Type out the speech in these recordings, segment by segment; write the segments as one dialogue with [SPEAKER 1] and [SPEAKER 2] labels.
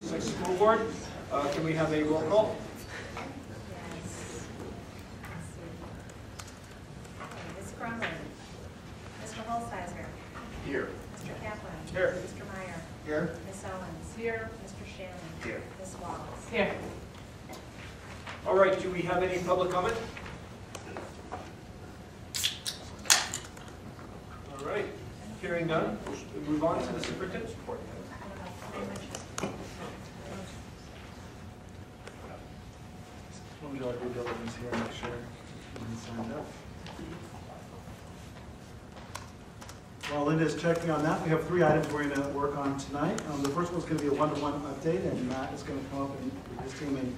[SPEAKER 1] Sixth School Board. Can we have a roll call?
[SPEAKER 2] Yes. Ms. Crumlin. Mr. Holsizer.
[SPEAKER 1] Here.
[SPEAKER 2] Mr. Kaplan.
[SPEAKER 1] Here.
[SPEAKER 2] Mr. Meyer.
[SPEAKER 1] Here.
[SPEAKER 2] Ms. Owens. Here. Mr. Shannon.
[SPEAKER 1] Here.
[SPEAKER 2] Ms. Wallace.
[SPEAKER 3] Here.
[SPEAKER 1] All right, do we have any public comment? All right, hearing none, we'll move on to the superintendent's report.
[SPEAKER 4] Let me do our due diligence here and make sure everyone's signed up. While Linda's checking on that, we have 3 items we're going to work on tonight. The first one's going to be a one-to-one update, and Matt is going to come up and with his team and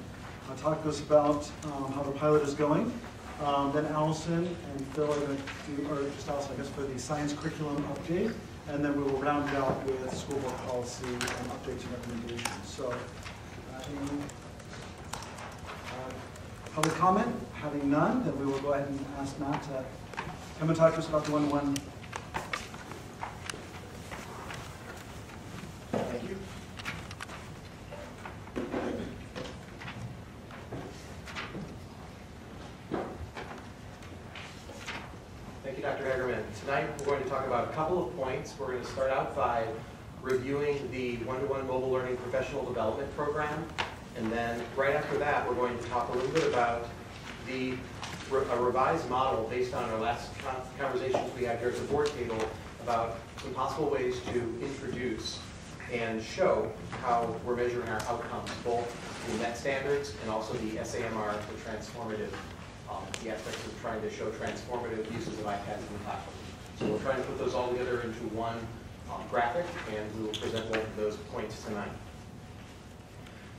[SPEAKER 4] talk to us about how the pilot is going. Then Allison and Phil are going to do, or just Allison, I guess, for the science curriculum update, and then we will round it out with school board policy and updates and recommendations. So, any public comment? Having none, then we will go ahead and ask Matt to come and talk to us about the one-to-one. Thank you.
[SPEAKER 5] Thank you, Dr. Hagerman. Tonight we're going to talk about a couple of points. We're going to start out by reviewing the one-to-one mobile learning professional development program. And then right after that, we're going to talk a little bit about a revised model based on our last conversations we had here at the board table about some possible ways to introduce and show how we're measuring our outcomes, both in net standards and also the SAMR, the transformative, the aspects of trying to show transformative uses of iPads in the classroom. So we're trying to put those all together into one graphic, and we will present both of those points tonight.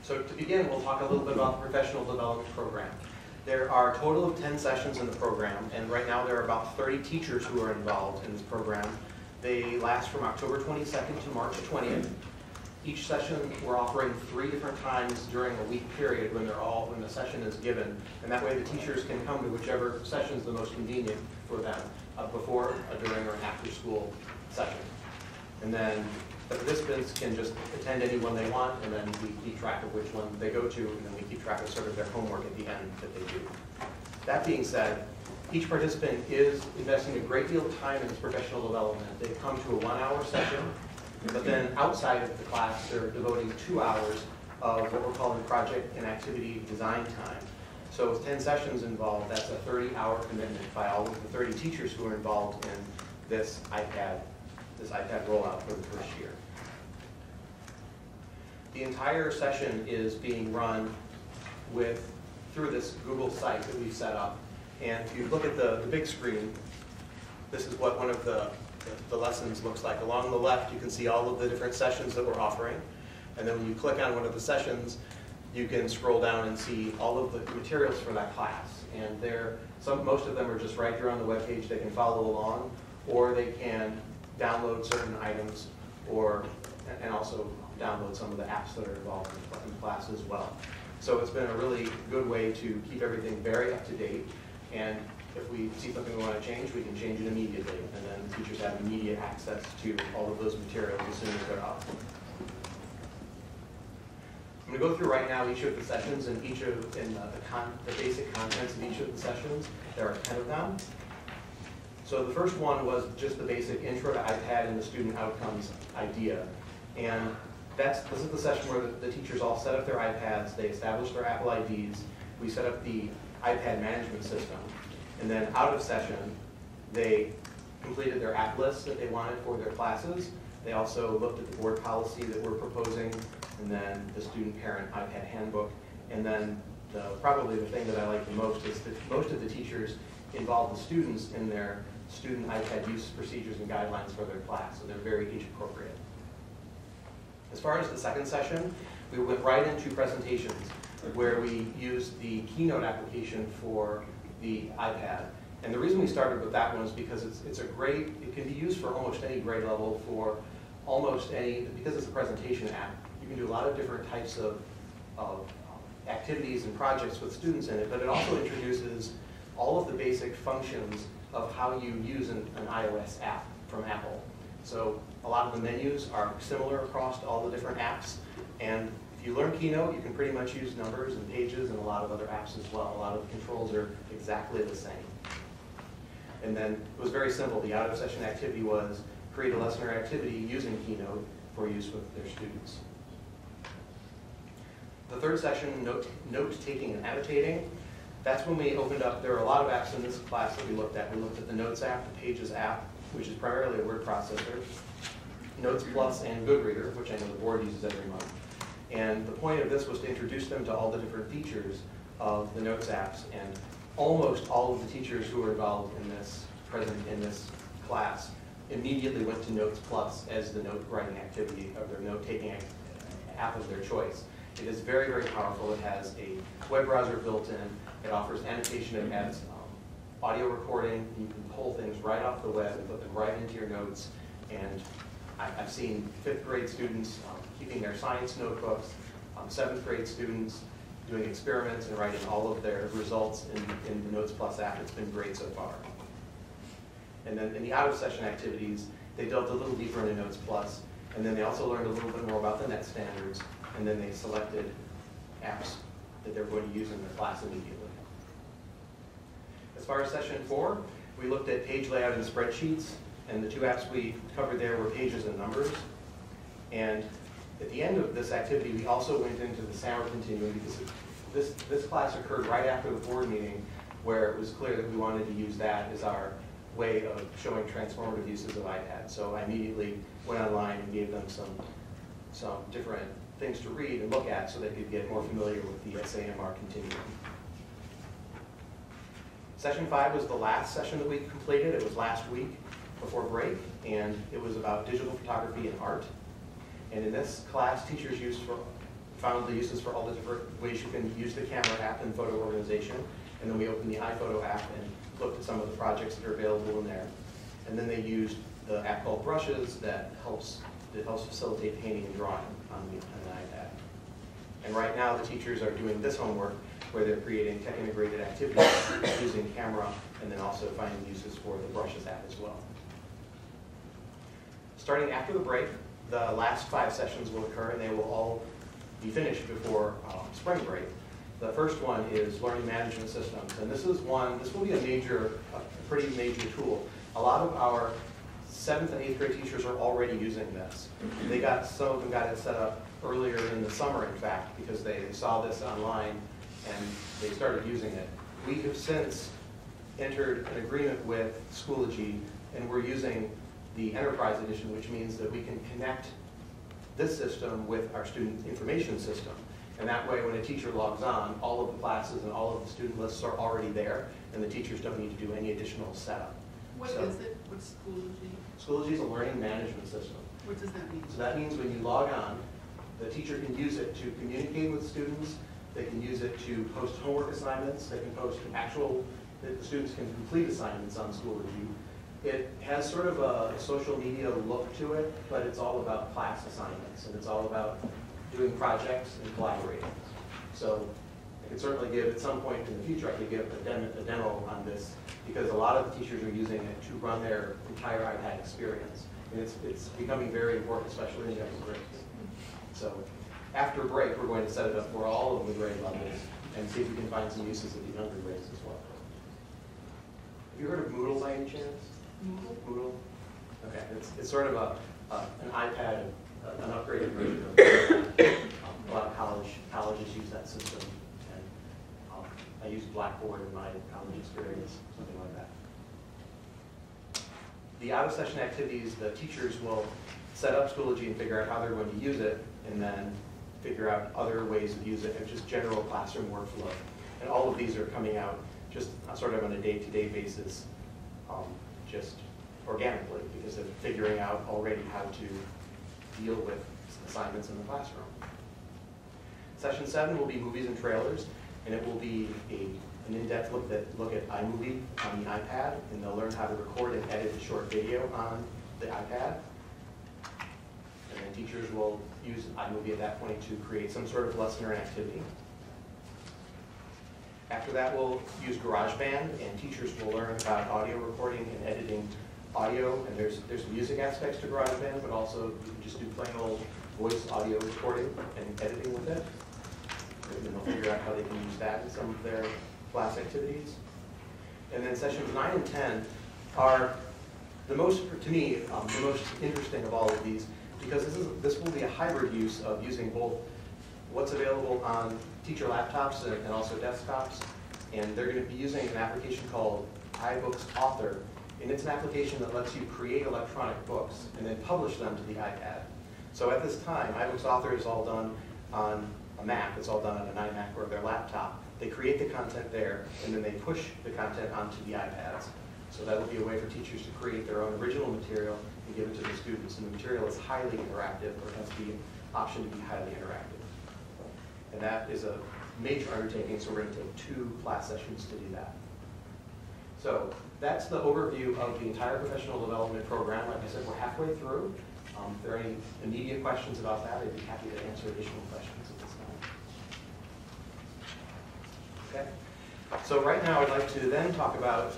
[SPEAKER 5] So to begin, we'll talk a little bit about the professional development program. There are a total of 10 sessions in the program, and right now there are about 30 teachers who are involved in this program. They last from October 22nd to March 20th. Each session we're offering 3 different times during a week period when the session is given, and that way the teachers can come to whichever session is the most convenient for them, before, during, or after school session. And then the participants can just attend any one they want, and then we keep track of which one they go to, and then we keep track of sort of their homework at the end that they do. That being said, each participant is investing a great deal of time in this professional development. They come to a 1-hour session, but then outside of the class, they're devoting 2 hours of what we're calling project and activity design time. So with 10 sessions involved, that's a 30-hour commitment by all of the 30 teachers who are involved in this iPad rollout for the first year. The entire session is being run through this Google site that we've set up. And if you look at the big screen, this is what one of the lessons looks like. Along the left, you can see all of the different sessions that we're offering. And then when you click on one of the sessions, you can scroll down and see all of the materials for that class. And most of them are just right here on the webpage. They can follow along, or they can download certain items, and also download some of the apps that are involved in the class as well. So it's been a really good way to keep everything very up to date. And if we see something we want to change, we can change it immediately. And then the teachers have immediate access to all of those materials as soon as they're up. I'm going to go through right now each of the sessions and the basic contents of each of the sessions. There are 10 of them. So the first one was just the basic intro to iPad and the student outcomes idea. And this is the session where the teachers all set up their iPads, they established their Apple IDs, we set up the iPad management system, and then out of session, they completed their app list that they wanted for their classes. They also looked at the board policy that we're proposing, and then the student parent iPad handbook. And then probably the thing that I like the most is that most of the teachers involve the students in their student iPad use procedures and guidelines for their class, so they're very age appropriate. As far as the second session, we went right into presentations where we used the Keynote application for the iPad. And the reason we started with that one is because it can be used for almost any grade level, for almost any, because it's a presentation app, you can do a lot of different types of activities and projects with students in it, but it also introduces all of the basic functions of how you use an iOS app from Apple. So a lot of the menus are similar across all the different apps, and if you learn Keynote, you can pretty much use Numbers and Pages and a lot of other apps as well. A lot of the controls are exactly the same. And then it was very simple. The out-of-session activity was create a lesson or activity using Keynote for use with their students. The third session, note-taking and annotating, that's when we opened up. There are a lot of apps in this class that we looked at. We looked at the Notes app, the Pages app, which is primarily a word processor, Notes Plus, and Goodreader, which I know the board uses every month. And the point of this was to introduce them to all the different features of the Notes apps, and almost all of the teachers who were involved in this, present in this class, immediately went to Notes Plus as the note writing activity, or their note-taking app of their choice. It is very, very powerful. It has a web browser built in. It offers annotation. It has audio recording. You can pull things right off the web and put them right into your notes. And I've seen 5th grade students keeping their science notebooks, 7th grade students doing experiments and writing all of their results in the Notes Plus app. It's been great so far. And then in the out-of-session activities, they delved a little deeper into Notes Plus, and then they also learned a little bit more about the net standards, and then they selected apps that they're going to use in their class immediately. As far as session 4, we looked at page layout and spreadsheets, and the two apps we covered there were Pages and Numbers. And at the end of this activity, we also went into the SAMR continuum, because this class occurred right after the board meeting, where it was clear that we wanted to use that as our way of showing transformative uses of iPad. So I immediately went online and gave them some different things to read and look at so they could get more familiar with the SAMR continuum. Session 5 was the last session that we completed. It was last week before break, and it was about digital photography and art. And in this class, teachers found the uses for all the different ways you can use the camera app in photo organization. And then we opened the iPhoto app and looked at some of the projects that are available in there. And then they used the app called Brushes that helps facilitate painting and drawing on the iPad. And right now, the teachers are doing this homework where they're creating tech-integrated activities using camera, and then also finding uses for the Brushes app as well. Starting after the break, the last 5 sessions will occur, and they will all be finished before spring break. The first one is learning management systems, and this will be a pretty major tool. A lot of our 7th and 8th grade teachers are already using this. Some of them got it set up earlier in the summer, in fact, because they saw this online and they started using it. We have since entered an agreement with Schoology, and we're using the Enterprise Edition, which means that we can connect this system with our student information system. And that way, when a teacher logs on, all of the classes and all of the student lists are already there, and the teachers don't need to do any additional setup.
[SPEAKER 3] What is it? What's Schoology?
[SPEAKER 5] Schoology is a learning management system.
[SPEAKER 3] What does that mean?
[SPEAKER 5] So that means when you log on, the teacher can use it to communicate with students. They can use it to post homework assignments. They can post the students can complete assignments on Schoology. It has sort of a social media look to it, but it's all about class assignments, and it's all about doing projects and collaborating. So I could certainly give, at some point in the future, I could give a demo on this, because a lot of the teachers are using it to run their entire iPad experience. And it's becoming very important, especially in the younger grades. So after break, we're going to set it up for all of the grade levels and see if we can find some uses of the younger grades as well. Have you heard of Moodle by any chance? Moodle? Okay, it's sort of an iPad, an upgraded version of it. A lot of colleges use that system, and I used Blackboard in my college experience, something like that. The out-of-session activities, the teachers will set up Schoology and figure out how they're going to use it, and then figure out other ways of using it, and just general classroom workflow. And all of these are coming out just sort of on a day-to-day basis, just organically, because they're figuring out already how to deal with assignments in the classroom. Session 7 will be movies and trailers, and it will be an in-depth look at iMovie on the iPad, and they'll learn how to record and edit a short video on the iPad. And then teachers will use iMovie at that point to create some sort of lesson or an activity. After that, we'll use GarageBand, and teachers will learn about audio recording and editing audio. And there's music aspects to GarageBand, but also you can just do plain old voice audio recording and editing with it. And they'll figure out how they can use that in some of their class activities. And then sessions 9 and 10 are the most, to me, the most interesting of all of these, because this will be a hybrid use of using both what's available on teacher laptops and also desktops. And they're going to be using an application called iBooks Author. And it's an application that lets you create electronic books and then publish them to the iPad. So at this time, iBooks Author is all done on a Mac. It's all done on an iMac or their laptop. They create the content there, and then they push the content onto the iPads. So that will be a way for teachers to create their own original material and give it to the students. And the material is highly interactive, or has the option to be highly interactive. And that is a major undertaking, so we're going to take 2 class sessions to do that. So that's the overview of the entire professional development program. Like I said, we're halfway through. If there are any immediate questions about that, I'd be happy to answer additional questions at this time. Okay. So right now I'd like to then talk about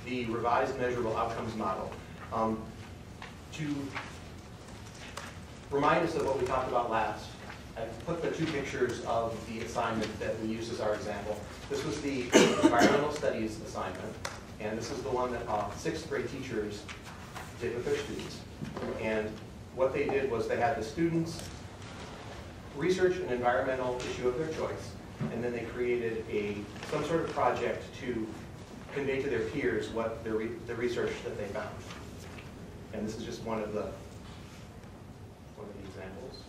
[SPEAKER 5] the revised measurable outcomes model. To remind us of what we talked about last, I put the 2 pictures of the assignment that we used as our example. This was the environmental studies assignment, and this is the one that 6th grade teachers did with their students. And what they did was they had the students research an environmental issue of their choice, and then they created some sort of project to convey to their peers what the research that they found. And this is just one of the examples.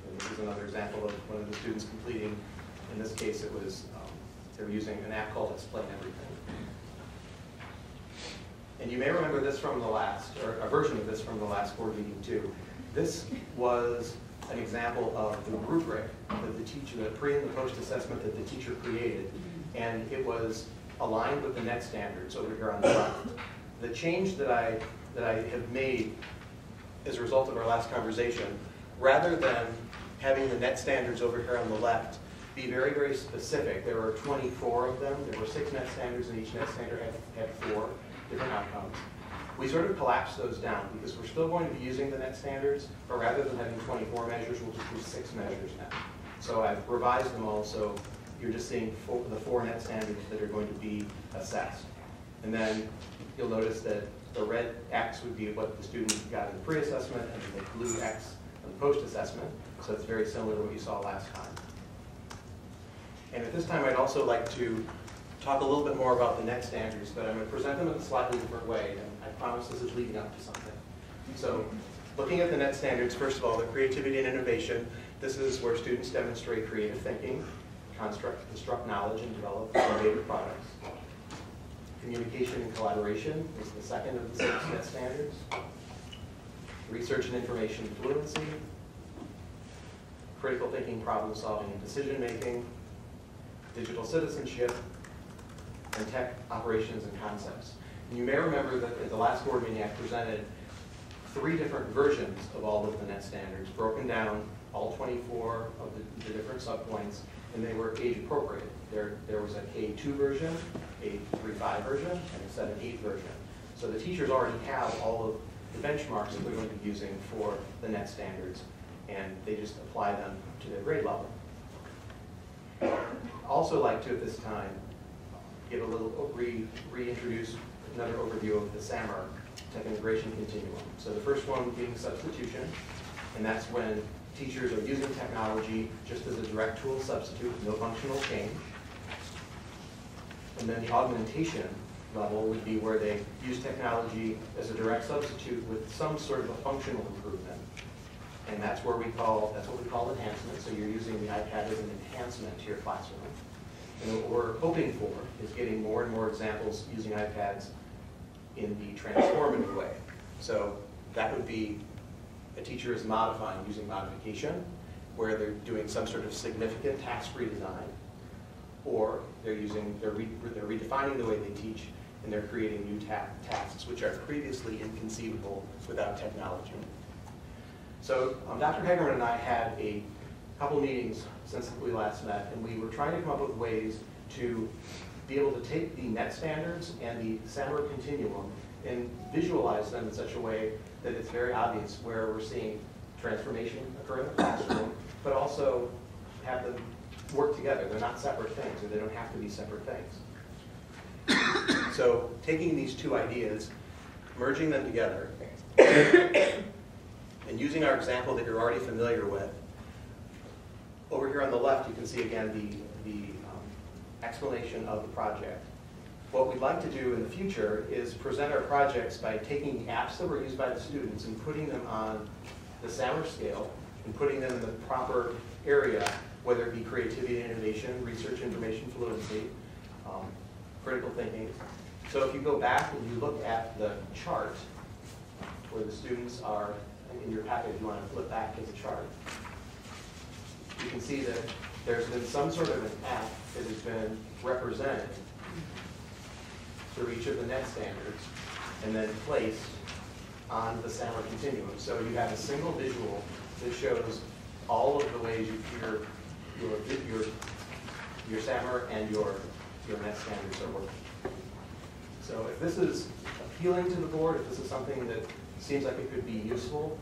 [SPEAKER 5] And this is another example of one of the students completing. In this case, it was they were using an app called Explain Everything. And you may remember this from the last, or a version of this from the last board meeting too. This was an example of the rubric that the teacher, the pre and the post assessment that the teacher created, and it was aligned with the net standards over here on the left. The change that I have made as a result of our last conversation, rather than having the net standards over here on the left be very, very specific, there were 24 of them, there were 6 net standards, and each net standard had 4 different outcomes. We sort of collapsed those down because we're still going to be using the net standards, but rather than having 24 measures, we'll just do 6 measures now. So I've revised them all, so you're just seeing the 4 net standards that are going to be assessed. And then you'll notice that the red X would be what the student got in the pre-assessment, and then the blue X in the post-assessment. So it's very similar to what you saw last time. And at this time, I'd also like to talk a little bit more about the net standards, but I'm going to present them in a slightly different way, and I promise this is leading up to something. So looking at the net standards, first of all, the creativity and innovation. This is where students demonstrate creative thinking, construct knowledge, and develop innovative products. Communication and collaboration is the second of the 6 net standards. Research and information fluency. Critical thinking, problem solving, and decision making. Digital citizenship. And tech operations and concepts. And you may remember that at the last board meeting I presented 3 different versions of all of the net standards, broken down, all 24 of the different subpoints, and they were age appropriate. There was a K2 version, a 3.5 version, and a 7.8 version. So the teachers already have all of the benchmarks that we're going to be using for the net standards, and they just apply them to their grade level. I'd also like to, at this time, give a little reintroduce another overview of the SAMR, Tech Integration Continuum. So the first one being substitution, and that's when teachers are using technology just as a direct tool substitute with no functional change. And then the augmentation level would be where they use technology as a direct substitute with some sort of a functional improvement. And that's what we call enhancement. So you're using the iPad as an enhancement to your classroom. And what we're hoping for is getting more and more examples using iPads in the transformative way. So that would be a teacher is modifying using modification, where they're doing some sort of significant task redesign, or they're redefining the way they teach, and they're creating new tasks which are previously inconceivable without technology. So Dr. Hagerman and I had a couple meetings since we last met, and we were trying to come up with ways to be able to take the net standards and the SAMR continuum and visualize them in such a way that it's very obvious where we're seeing transformation occur in the classroom, but also have them work together. They're not separate things, or they don't have to be separate things. So taking these two ideas, merging them together, and using our example that you're already familiar with, over here on the left you can see again the explanation of the project. What we'd like to do in the future is present our projects by taking the apps that were used by the students and putting them on the SAMR scale and putting them in the proper area, whether it be creativity and innovation, research, information fluency, critical thinking. So if you go back and you look at the chart where the students are, in your package you want to flip back to the chart, you can see that there's been some sort of an app that has been represented through each of the net standards and then placed on the SAMR continuum. So you have a single visual that shows all of the ways your SAMR and your net standards are working. So if this is appealing to the board, if this is something that seems like it could be useful,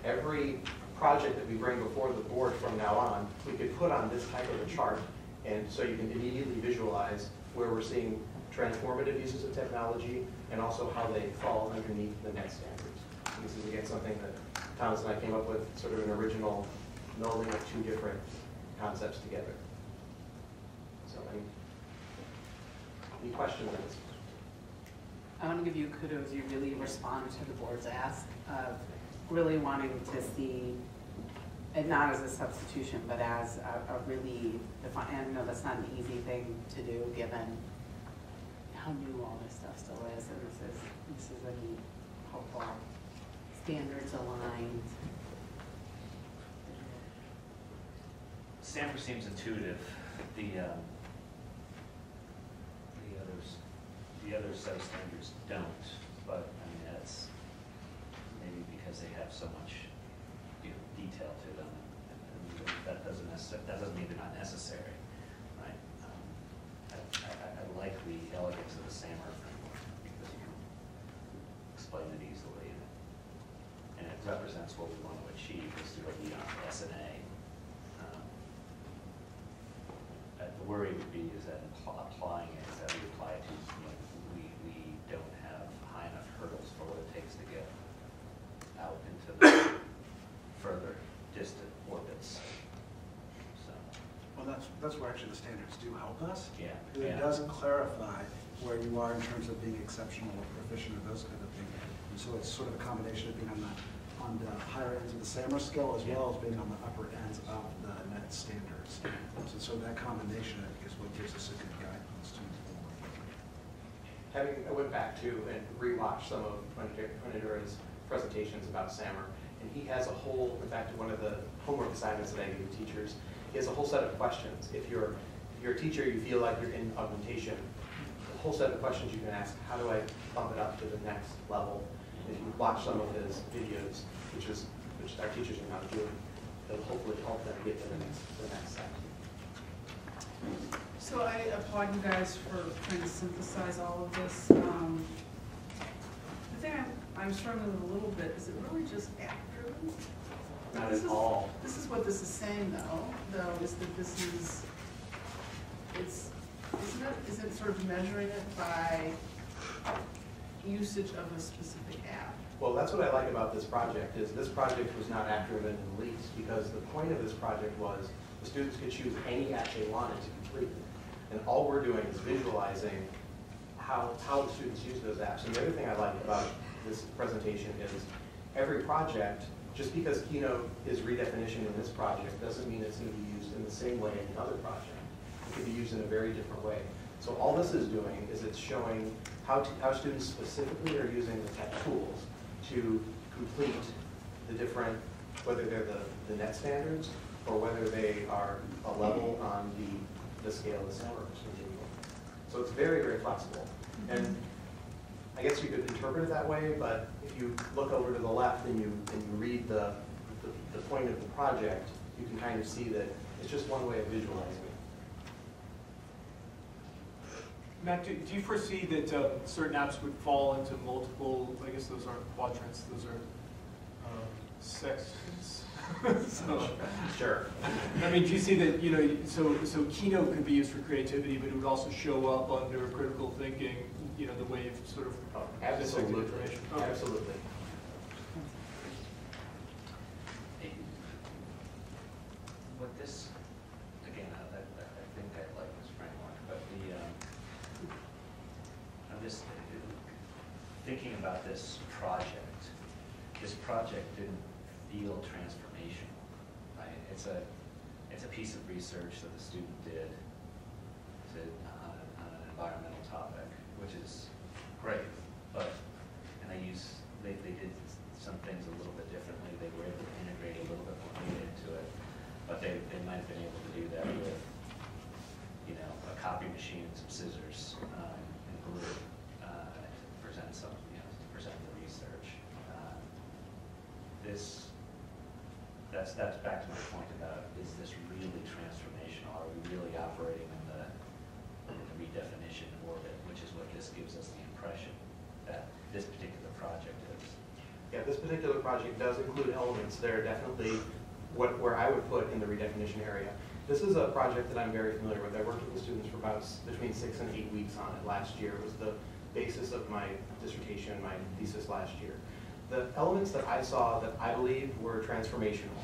[SPEAKER 5] every project that we bring before the board from now on, we could put on this type of a chart, and so you can immediately visualize where we're seeing transformative uses of technology and also how they fall underneath the net standards. And this is again something that Thomas and I came up with, sort of an original melding of two different concepts together. So any questions on this?
[SPEAKER 3] I want to give you kudos. You really responded to the board's ask of really wanting to see it not as a substitution, but as a really defined, and I know that's not an easy thing to do given how new all this stuff still is, and this is a neat, hopeful, standards aligned.
[SPEAKER 6] SAMR seems intuitive. The other set of standards don't, but I mean that's maybe because they have so much detail to them, and that doesn't mean they're not necessary, right? I like the elegance of the SAMR framework because you can explain it easily, and it represents what we want to achieve is through S&A. The worry would be is that applying it, is that we apply it to, we don't have high enough hurdles for what it takes to get out into the further distant orbits. So.
[SPEAKER 4] Well, that's where actually the standards do help us.
[SPEAKER 6] Yeah.
[SPEAKER 4] Because it doesn't clarify where you are in terms of being exceptional or proficient or those kind of things. And so it's sort of a combination of being on the higher ends of the SAMR scale as well as being on the upper ends of the net standards. So that combination, I think, is what gives us a good guidepost to move forward.
[SPEAKER 5] I went back to and rewatched some of Punitura's presentations about SAMR, and he has a whole, in fact, one of the homework assignments that I give teachers, he has a whole set of questions. If you're a teacher, you feel like you're in augmentation, a whole set of questions you can ask, how do I bump it up to the next level? If you watch some of his videos, which our teachers are now doing, it'll hopefully help them get to the next step.
[SPEAKER 3] So I applaud you guys for trying to synthesize all of this. The thing I'm struggling with a little bit, is it really just app-driven?
[SPEAKER 5] Not at all.
[SPEAKER 3] This is what this is saying though, is that this is, isn't it sort of measuring it by usage of a specific app?
[SPEAKER 5] Well, that's what I like about this project, is this project was not app-driven in the least, because the point of this project was the students could choose any app they wanted to complete. And all we're doing is visualizing how the students use those apps. And the other thing I like about this presentation is every project, just because Keynote is redefinition in this project, doesn't mean it's going to be used in the same way in another project. It can be used in a very different way. So all this is doing is it's showing how students specifically are using the tech tools to complete the different, whether they're the net standards or whether they are a level on the scale of the SAMR continuum. So it's very, very flexible. And I guess you could interpret it that way, but if you look over to the left and you read the point of the project, you can kind of see that it's just one way of visualizing it.
[SPEAKER 1] Matt, do you foresee that certain apps would fall into multiple, I guess those aren't quadrants, those are sections. So,
[SPEAKER 5] Sure.
[SPEAKER 1] I mean, do you see that, so Keynote could be used for creativity, but it would also show up under critical thinking, the way you've sort of dissected
[SPEAKER 5] Absolutely.
[SPEAKER 1] information. Okay.
[SPEAKER 5] Absolutely.
[SPEAKER 6] What this, again, I think I like this framework, but I'm just thinking about this project. This project didn't feel transformational, right? It's a piece of research that the student did on an environmental topic, which is great, but, and they did some things a little bit differently. They were able to integrate a little bit more data into it, but they might have been able to do that with, a copy machine and some scissors and glue to present to present the research. That's back to my point about, is this really transformational? Are we really operating in the redefinition orbit, which is what this gives us the impression that this particular project is.
[SPEAKER 5] Yeah, this particular project does include elements that are definitely where I would put in the redefinition area. This is a project that I'm very familiar with. I worked with the students for about between 6 and 8 weeks on it. Last year was the basis of my dissertation, my thesis last year. The elements that I saw that I believe were transformational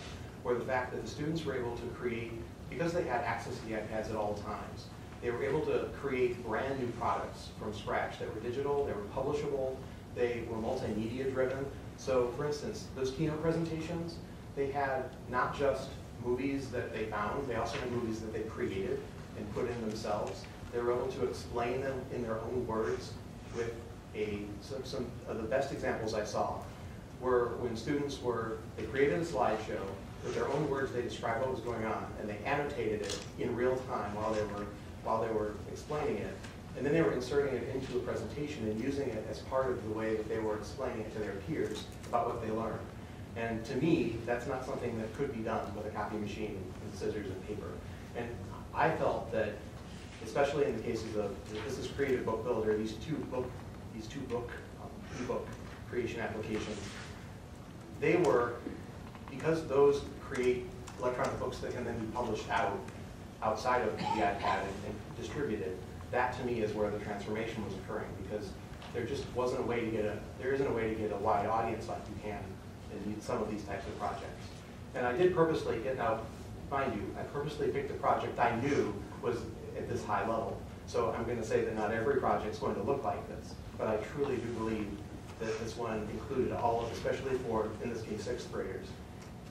[SPEAKER 5] were the fact that the students were able to create, because they had access to the iPads at all times, they were able to create brand new products from scratch that were digital, they were publishable, they were multimedia driven. So for instance, those keynote presentations, they had not just movies that they found, they also had movies that they created and put in themselves. They were able to explain them in their own words with some of the best examples I saw were when students they created a slideshow, with their own words they described what was going on, and they annotated it in real time while they were explaining it. And then they were inserting it into a presentation and using it as part of the way that they were explaining it to their peers about what they learned. And to me, that's not something that could be done with a copy machine and scissors and paper. And I felt that, especially in the cases of, this is Creative Book Builder, these two ebook creation applications, they were, because those create electronic books that can then be published outside of the iPad and distributed, that to me is where the transformation was occurring, because there just wasn't a way to there isn't a way to get a wide audience like you can in some of these types of projects. And I did purposely mind you, I purposely picked a project I knew was at this high level. So I'm going to say that not every project is going to look like this, but I truly do believe that this one included all of, especially for, in this case, 6th graders.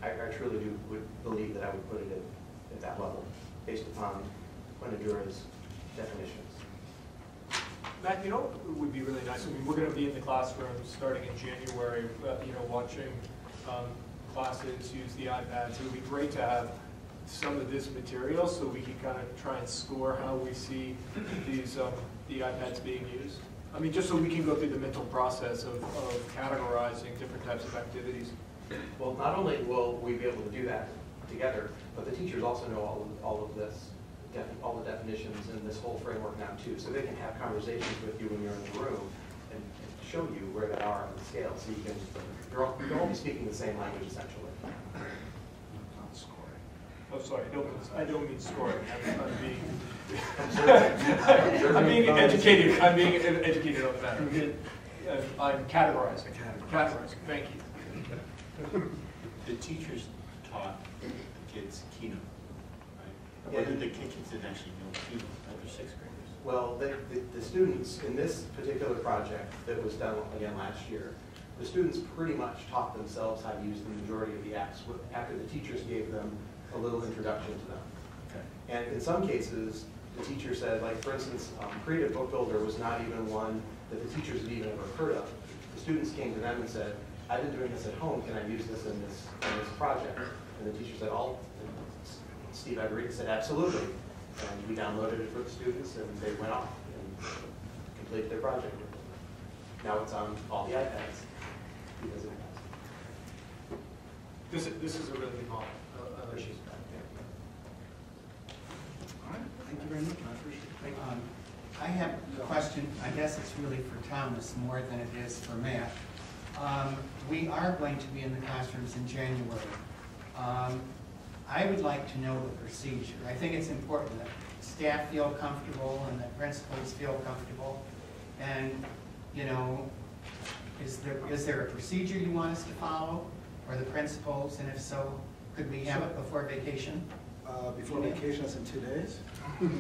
[SPEAKER 5] I truly would believe that I would put it at that level, based upon Quinadura's definitions.
[SPEAKER 1] Matt, it would be really nice. I mean, we're going to be in the classroom starting in January, watching classes use the iPads. It would be great to have some of this material so we can kind of try and score how we see these the iPads being used. I mean, just so we can go through the mental process of categorizing different types of activities.
[SPEAKER 5] Well, not only will we be able to do that together, but the teachers also know all of this, all the definitions in this whole framework now too, so they can have conversations with you when you're in the room and show you where they are on the scale, so you're all be speaking the same language essentially.
[SPEAKER 1] Oh, sorry, I don't mean scoring. I'm being educated. I'm being educated on the matter. I'm categorizing. Categorizing. Thank you.
[SPEAKER 7] The teachers taught the kids Keynote, right?
[SPEAKER 5] Yeah.
[SPEAKER 7] Or did the kids didn't actually know Keynote? They're 6th graders.
[SPEAKER 5] Well, the students in this particular project that was done again last year, the students pretty much taught themselves how to use the majority of the apps after the teachers gave them a little introduction to them.
[SPEAKER 7] Okay.
[SPEAKER 5] And in some cases, the teacher said, like for instance, Creative Book Builder was not even one that the teachers had even ever heard of. The students came to them and said, I've been doing this at home, can I use this in this project? And the teacher said, Steve Ivory said, absolutely. And we downloaded it for the students and they went off and completed their project with it. Now it's on all the iPads because it has.
[SPEAKER 1] This is a really good model.
[SPEAKER 5] Appreciate that.
[SPEAKER 8] All right, thank you very much. I appreciate it. I have a question. I guess it's really for Thomas more than it is for Matt. We are going to be in the classrooms in January. I would like to know the procedure. I think it's important that staff feel comfortable and that principals feel comfortable. And, you know, is there a procedure you want us to follow, or the principals, and if so, could we have it before vacation?
[SPEAKER 4] Before vacation, that's in 2 days?
[SPEAKER 8] In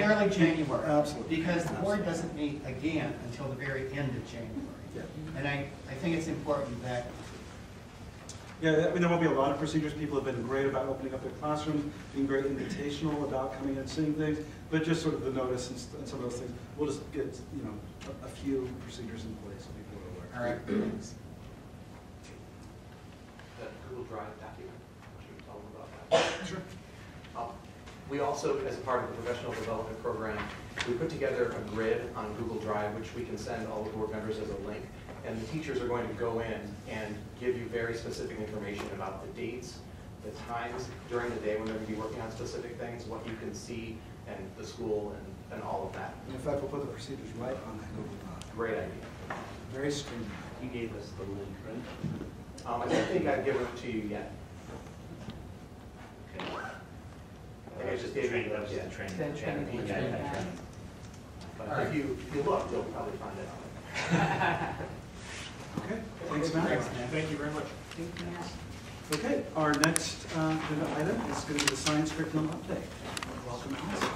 [SPEAKER 8] early January.
[SPEAKER 4] Absolutely.
[SPEAKER 8] Because the board doesn't meet again until the very end of January.
[SPEAKER 4] Yeah.
[SPEAKER 8] And I think it's important that,
[SPEAKER 4] Yeah, I mean, there will be a lot of procedures. People have been great about opening up their classrooms, being very invitational about coming and seeing things, but just sort of the notice and some of those things. We'll just get, you know, a few procedures in place so people are aware.
[SPEAKER 8] all right, thanks.
[SPEAKER 5] The Google Drive document, should we tell them about that?
[SPEAKER 4] Sure.
[SPEAKER 5] We also, as a part of the professional development program, we put together a grid on Google Drive, which we can send all the board members as a link. And the teachers are going to go in and give you very specific information about the dates, the times during the day when they're going to be working on specific things, what you can see, and the school, and all of that.
[SPEAKER 4] And in fact, we'll put the procedures right on that Google Doc.
[SPEAKER 5] Great idea.
[SPEAKER 4] Very streamlined.
[SPEAKER 6] You gave us the link, right?
[SPEAKER 5] I don't think I've given it to you yet.
[SPEAKER 6] Okay.
[SPEAKER 5] I think I just gave you
[SPEAKER 6] That was
[SPEAKER 5] yeah.
[SPEAKER 6] the training.
[SPEAKER 3] The training.
[SPEAKER 6] Yeah,
[SPEAKER 3] Yeah.
[SPEAKER 6] yeah, training.
[SPEAKER 5] But if you look, you'll probably find it.
[SPEAKER 4] Okay, thanks, Matt.
[SPEAKER 1] Thank you very much.
[SPEAKER 3] Thank you, Matt.
[SPEAKER 4] Okay, our next agenda item is going to be the science curriculum update. Welcome, Allison.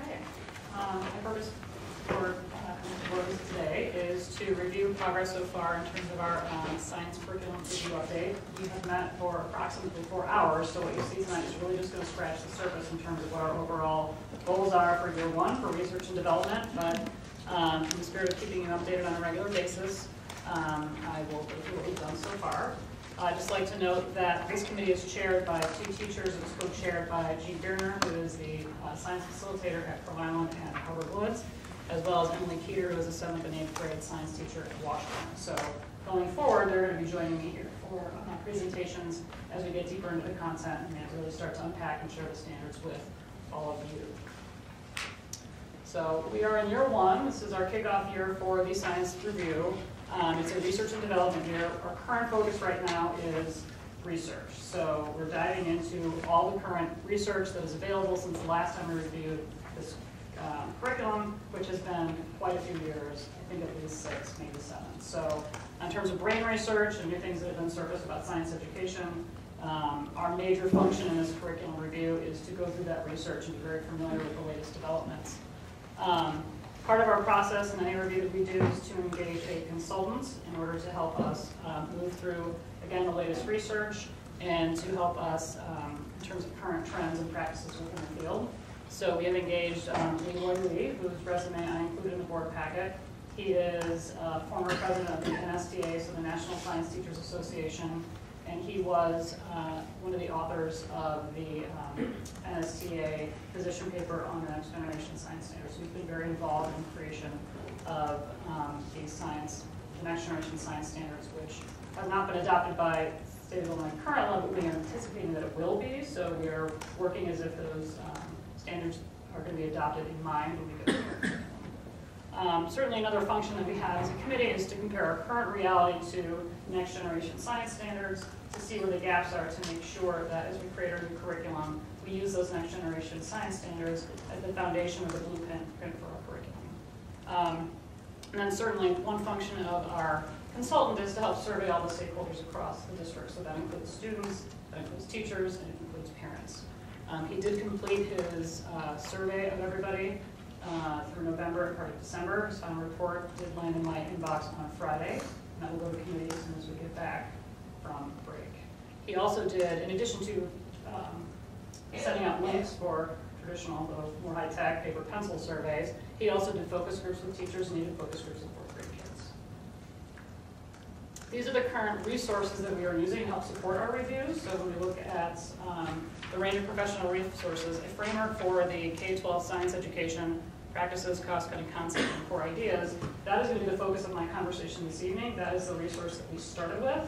[SPEAKER 9] Okay. My purpose for this today is to review progress so far in terms of our science curriculum review update. We have met for approximately 4 hours, so what you see tonight is really just going to scratch the surface in terms of what our overall goals are for year 1 for research and development. But in the spirit of keeping you updated on a regular basis, I will go through what we've done so far. I'd just like to note that this committee is chaired by 2 teachers. It's co-chaired by Jean Bierner, who is the science facilitator at Pearl Island and Harvard Woods, as well as Emily Keeter, who is a 7th and 8th grade science teacher at Washington. So going forward, they're going to be joining me here for presentations as we get deeper into the content and really start to unpack and share the standards with all of you. So we are in year 1. This is our kickoff year for the science review. It's a research and development year. Our current focus right now is research. So we're diving into all the current research that is available since the last time we reviewed this curriculum, which has been quite a few years, I think at least 6, maybe 7. So in terms of brain research and new things that have been surfaced about science education, our major function in this curriculum review is to go through that research and be very familiar with the latest developments. Part of our process in any review that we do is to engage a consultant in order to help us move through, again, the latest research and to help us in terms of current trends and practices within the field. So we have engaged Leroy Lee, whose resume I included in the board packet. He is former president of the NSTA, so the National Science Teachers Association, and he was one of the authors of the NSTA position paper on the next generation science standards. So he's been very involved in the creation of the next generation science standards, which have not been adopted by state of Illinois currently, but we are anticipating that it will be. So we are working as if those standards are going to be adopted in mind when we get there. Certainly another function that we have as a committee is to compare our current reality to next generation science standards to see where the gaps are, to make sure that as we create our new curriculum, we use those next generation science standards as the foundation of the blueprint for our curriculum. And then certainly one function of our consultant is to help survey all the stakeholders across the district. So that includes students, that includes teachers, and it includes parents. He did complete his survey of everybody through November and part of December. His final report did land in my inbox on Friday, and that will go to committee as soon as we get back from break. He also did, in addition to setting out links for traditional, though more high-tech paper pencil surveys, he also did focus groups with teachers and he did focus groups with 4th grade kids. These are the current resources that we are using to help support our reviews. So when we look at the range of professional resources, a framework for the K-12 science education practices, cost-cutting concepts, and core ideas. That is going to be the focus of my conversation this evening. That is the resource that we started with.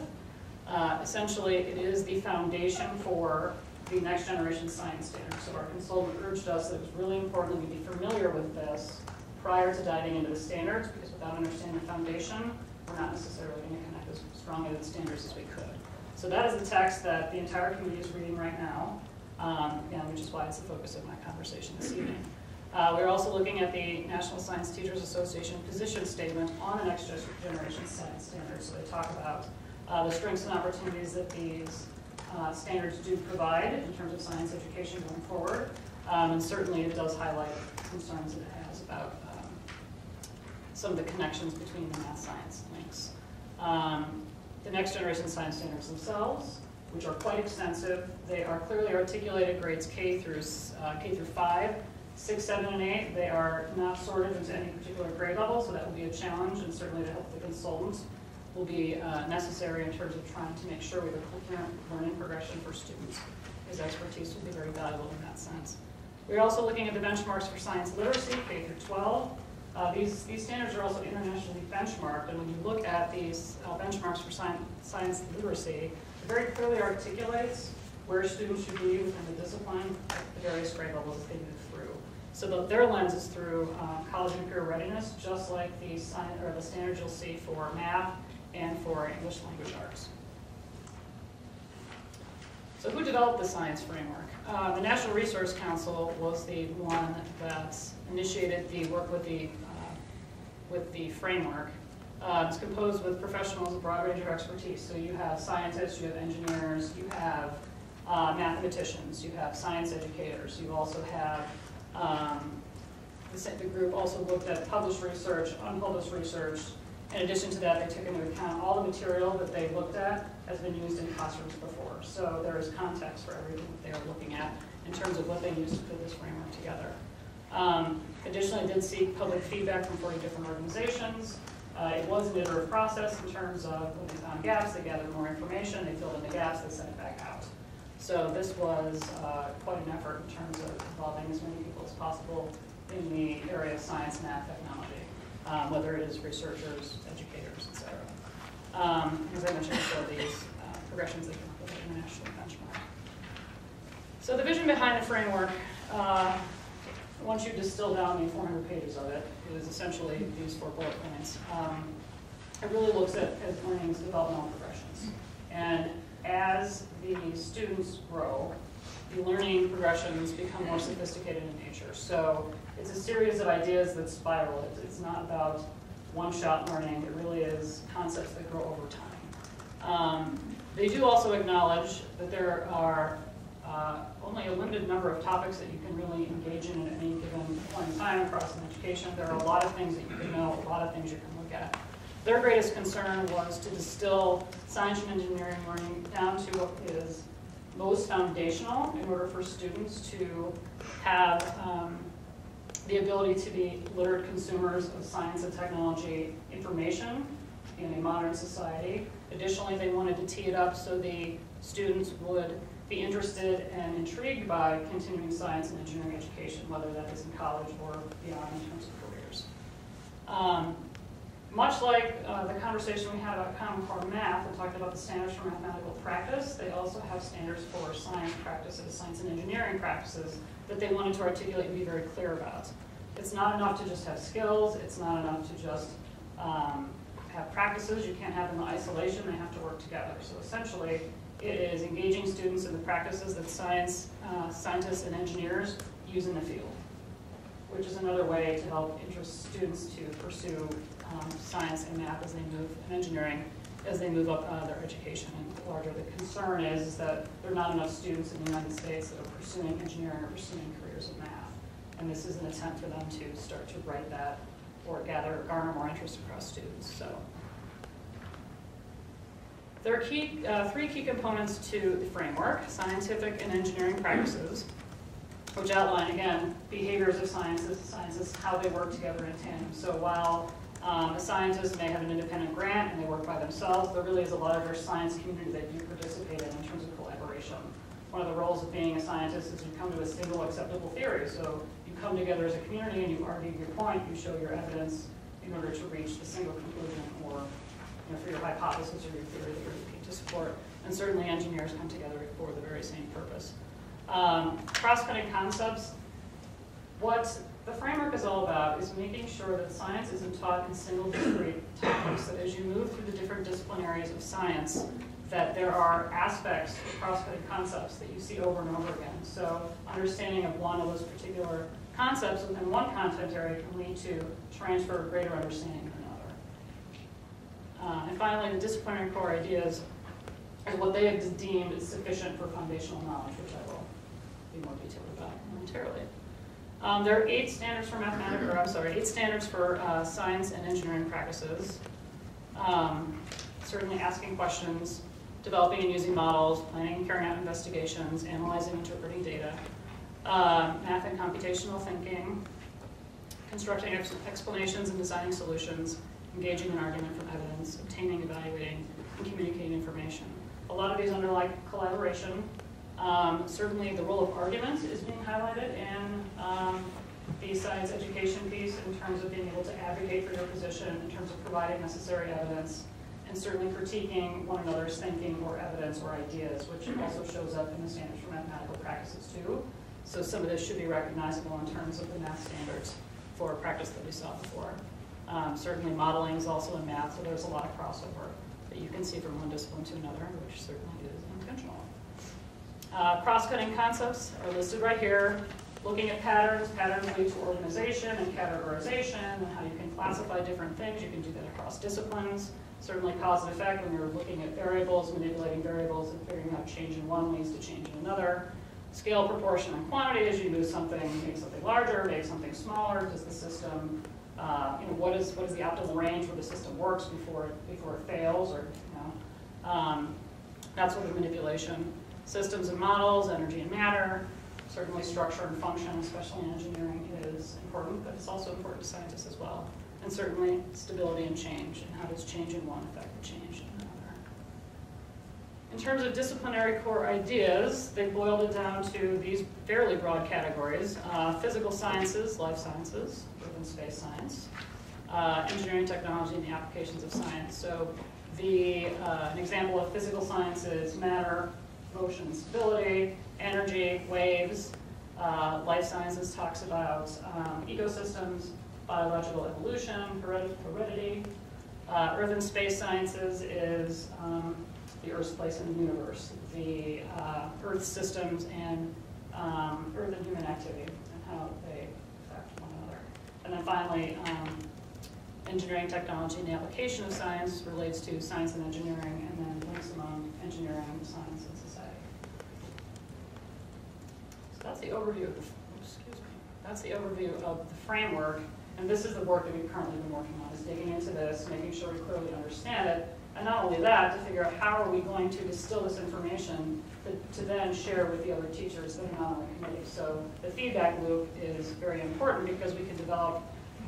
[SPEAKER 9] Essentially, it is the foundation for the next generation science standards. So our consultant urged us that it was really important that we be familiar with this prior to diving into the standards, because without understanding the foundation, we're not necessarily going to connect as strongly to the standards as we could. So that is the text that the entire committee is reading right now, and which is why it's the focus of my conversation this evening. We're also looking at the National Science Teachers Association position statement on the next generation science standards. So they talk about the strengths and opportunities that these standards do provide in terms of science education going forward. And certainly it does highlight concerns that it has about some of the connections between the math-science links. The next generation science standards themselves, which are quite extensive, they are clearly articulated grades K through 5, 6, 7, and 8. They are not sorted into any particular grade level, so that will be a challenge, and certainly to help the consultant will be necessary in terms of trying to make sure we have a coherent learning progression for students. His expertise will be very valuable in that sense. We're also looking at the benchmarks for science literacy, K through 12. These standards are also internationally benchmarked, and when you look at these benchmarks for science literacy, it very clearly articulates where students should be within the discipline at the various grade levels that they move through. So their lens is through college and career readiness, just like the standards you'll see for math and for English language arts. So who developed the science framework? The National Resource Council was the one that initiated the work with the framework. It's composed with professionals with a broad range of expertise. So you have scientists, you have engineers, you have mathematicians, you have science educators, you also have, the group also looked at published research, unpublished research. In addition to that, they took into account all the material that they looked at has been used in classrooms before. So there is context for everything that they are looking at in terms of what they used to put this framework together. Additionally, I did seek public feedback from 40 different organizations. It was an iterative process in terms of when they found gaps, they gathered more information, they filled in the gaps, they sent it back out. So this was quite an effort in terms of involving as many people as possible in the area of science, math, technology, whether it is researchers, educators, et cetera. As I mentioned, so these progressions that come up with an international benchmark. So the vision behind the framework, once you distill down the 400 pages of it, is essentially these 4 bullet points. It really looks at learning's developmental progressions. And as the students grow, the learning progressions become more sophisticated in nature. So it's a series of ideas that spiral. It's not about one-shot learning. It really is concepts that grow over time. They do also acknowledge that there are only a limited number of topics that you can really engage in at any given point in time across an education. There are a lot of things that you can know, a lot of things you can look at. Their greatest concern was to distill science and engineering learning down to what is most foundational in order for students to have the ability to be literate consumers of science and technology information in a modern society. Additionally, they wanted to tee it up so the students would be interested and intrigued by continuing science and engineering education, whether that is in college or beyond in terms of careers. Much like the conversation we had about Common Core Math and talked about the standards for mathematical practice, they also have standards for science practices, science and engineering practices that they wanted to articulate and be very clear about. It's not enough to just have skills. It's not enough to just have practices. You can't have them in isolation. They have to work together. So essentially, it is engaging students in the practices that scientists and engineers use in the field, which is another way to help interest students to pursue science and math as they move, and engineering as they move up their education. And larger, the concern is that there are not enough students in the United States that are pursuing engineering or pursuing careers in math. And this is an attempt for them to start to write that or garner more interest across students. So there are 3 key components to the framework: scientific and engineering practices, which outline, again, behaviors of sciences, how they work together in tandem. So while a scientist may have an independent grant and they work by themselves, there really is a lot of their science community that you participate in terms of collaboration. One of the roles of being a scientist is you come to a single acceptable theory. So you come together as a community and you argue your point, you show your evidence in order to reach the single conclusion or for your hypothesis or your theory that you're looking to support. And certainly engineers come together for the very same purpose. Cross-cutting concepts. What the framework is all about is making sure that science isn't taught in single discrete topics, that as you move through the different discipline areas of science, that there are aspects of cross-cutting concepts that you see over and over again. So understanding of one of those particular concepts within one content area can lead to transfer of greater understanding in another. And finally, the disciplinary core ideas is what they have deemed is sufficient for foundational knowledge, which I will be more detailed about momentarily. There are 8 standards for eight standards for science and engineering practices. Certainly asking questions, developing and using models, planning and carrying out investigations, analyzing and interpreting data, math and computational thinking, constructing explanations and designing solutions, engaging in argument from evidence, obtaining, evaluating, and communicating information. A lot of these underlie collaboration. Certainly the role of argument is being highlighted in the science education piece in terms of being able to advocate for your position, in terms of providing necessary evidence, and certainly critiquing one another's thinking or evidence or ideas, which also shows up in the standards for mathematical practices too. So some of this should be recognizable in terms of the math standards for practice that we saw before. Certainly modeling is also in math, so there's a lot of crossover that you can see from one discipline to another, which certainly is intentional. Cross-cutting concepts are listed right here. Looking at patterns, patterns lead to organization and categorization, and how you can classify different things. You can do that across disciplines. Certainly cause and effect when you're looking at variables, manipulating variables, and figuring out change in one leads to change in another. Scale, proportion, and quantity as you move something, make something larger, make something smaller. Does the system, what is the optimal range where the system works before it fails, or that sort of manipulation. Systems and models, energy and matter. Certainly structure and function, especially in engineering, is important, but it's also important to scientists as well. And certainly stability and change, and how does change in one affect the change in another. In terms of disciplinary core ideas, they boiled it down to these fairly broad categories. Physical sciences, life sciences, urban space science, engineering, technology, and the applications of science. So an example of physical science is matter, motion and stability, energy, waves. Life sciences talks about ecosystems, biological evolution, heredity. Earth and space sciences is the Earth's place in the universe, the Earth systems and Earth and human activity and how they affect one another. And then finally, engineering, technology, and the application of science relates to science and engineering, and then links among engineering, science, and society. So that's the overview of that's the overview of the framework, and this is the work that we've currently been working on, is digging into this, making sure we clearly understand it, and not only that, to figure out how are we going to distill this information to then share with the other teachers that are not on the committee. So the feedback loop is very important because we can develop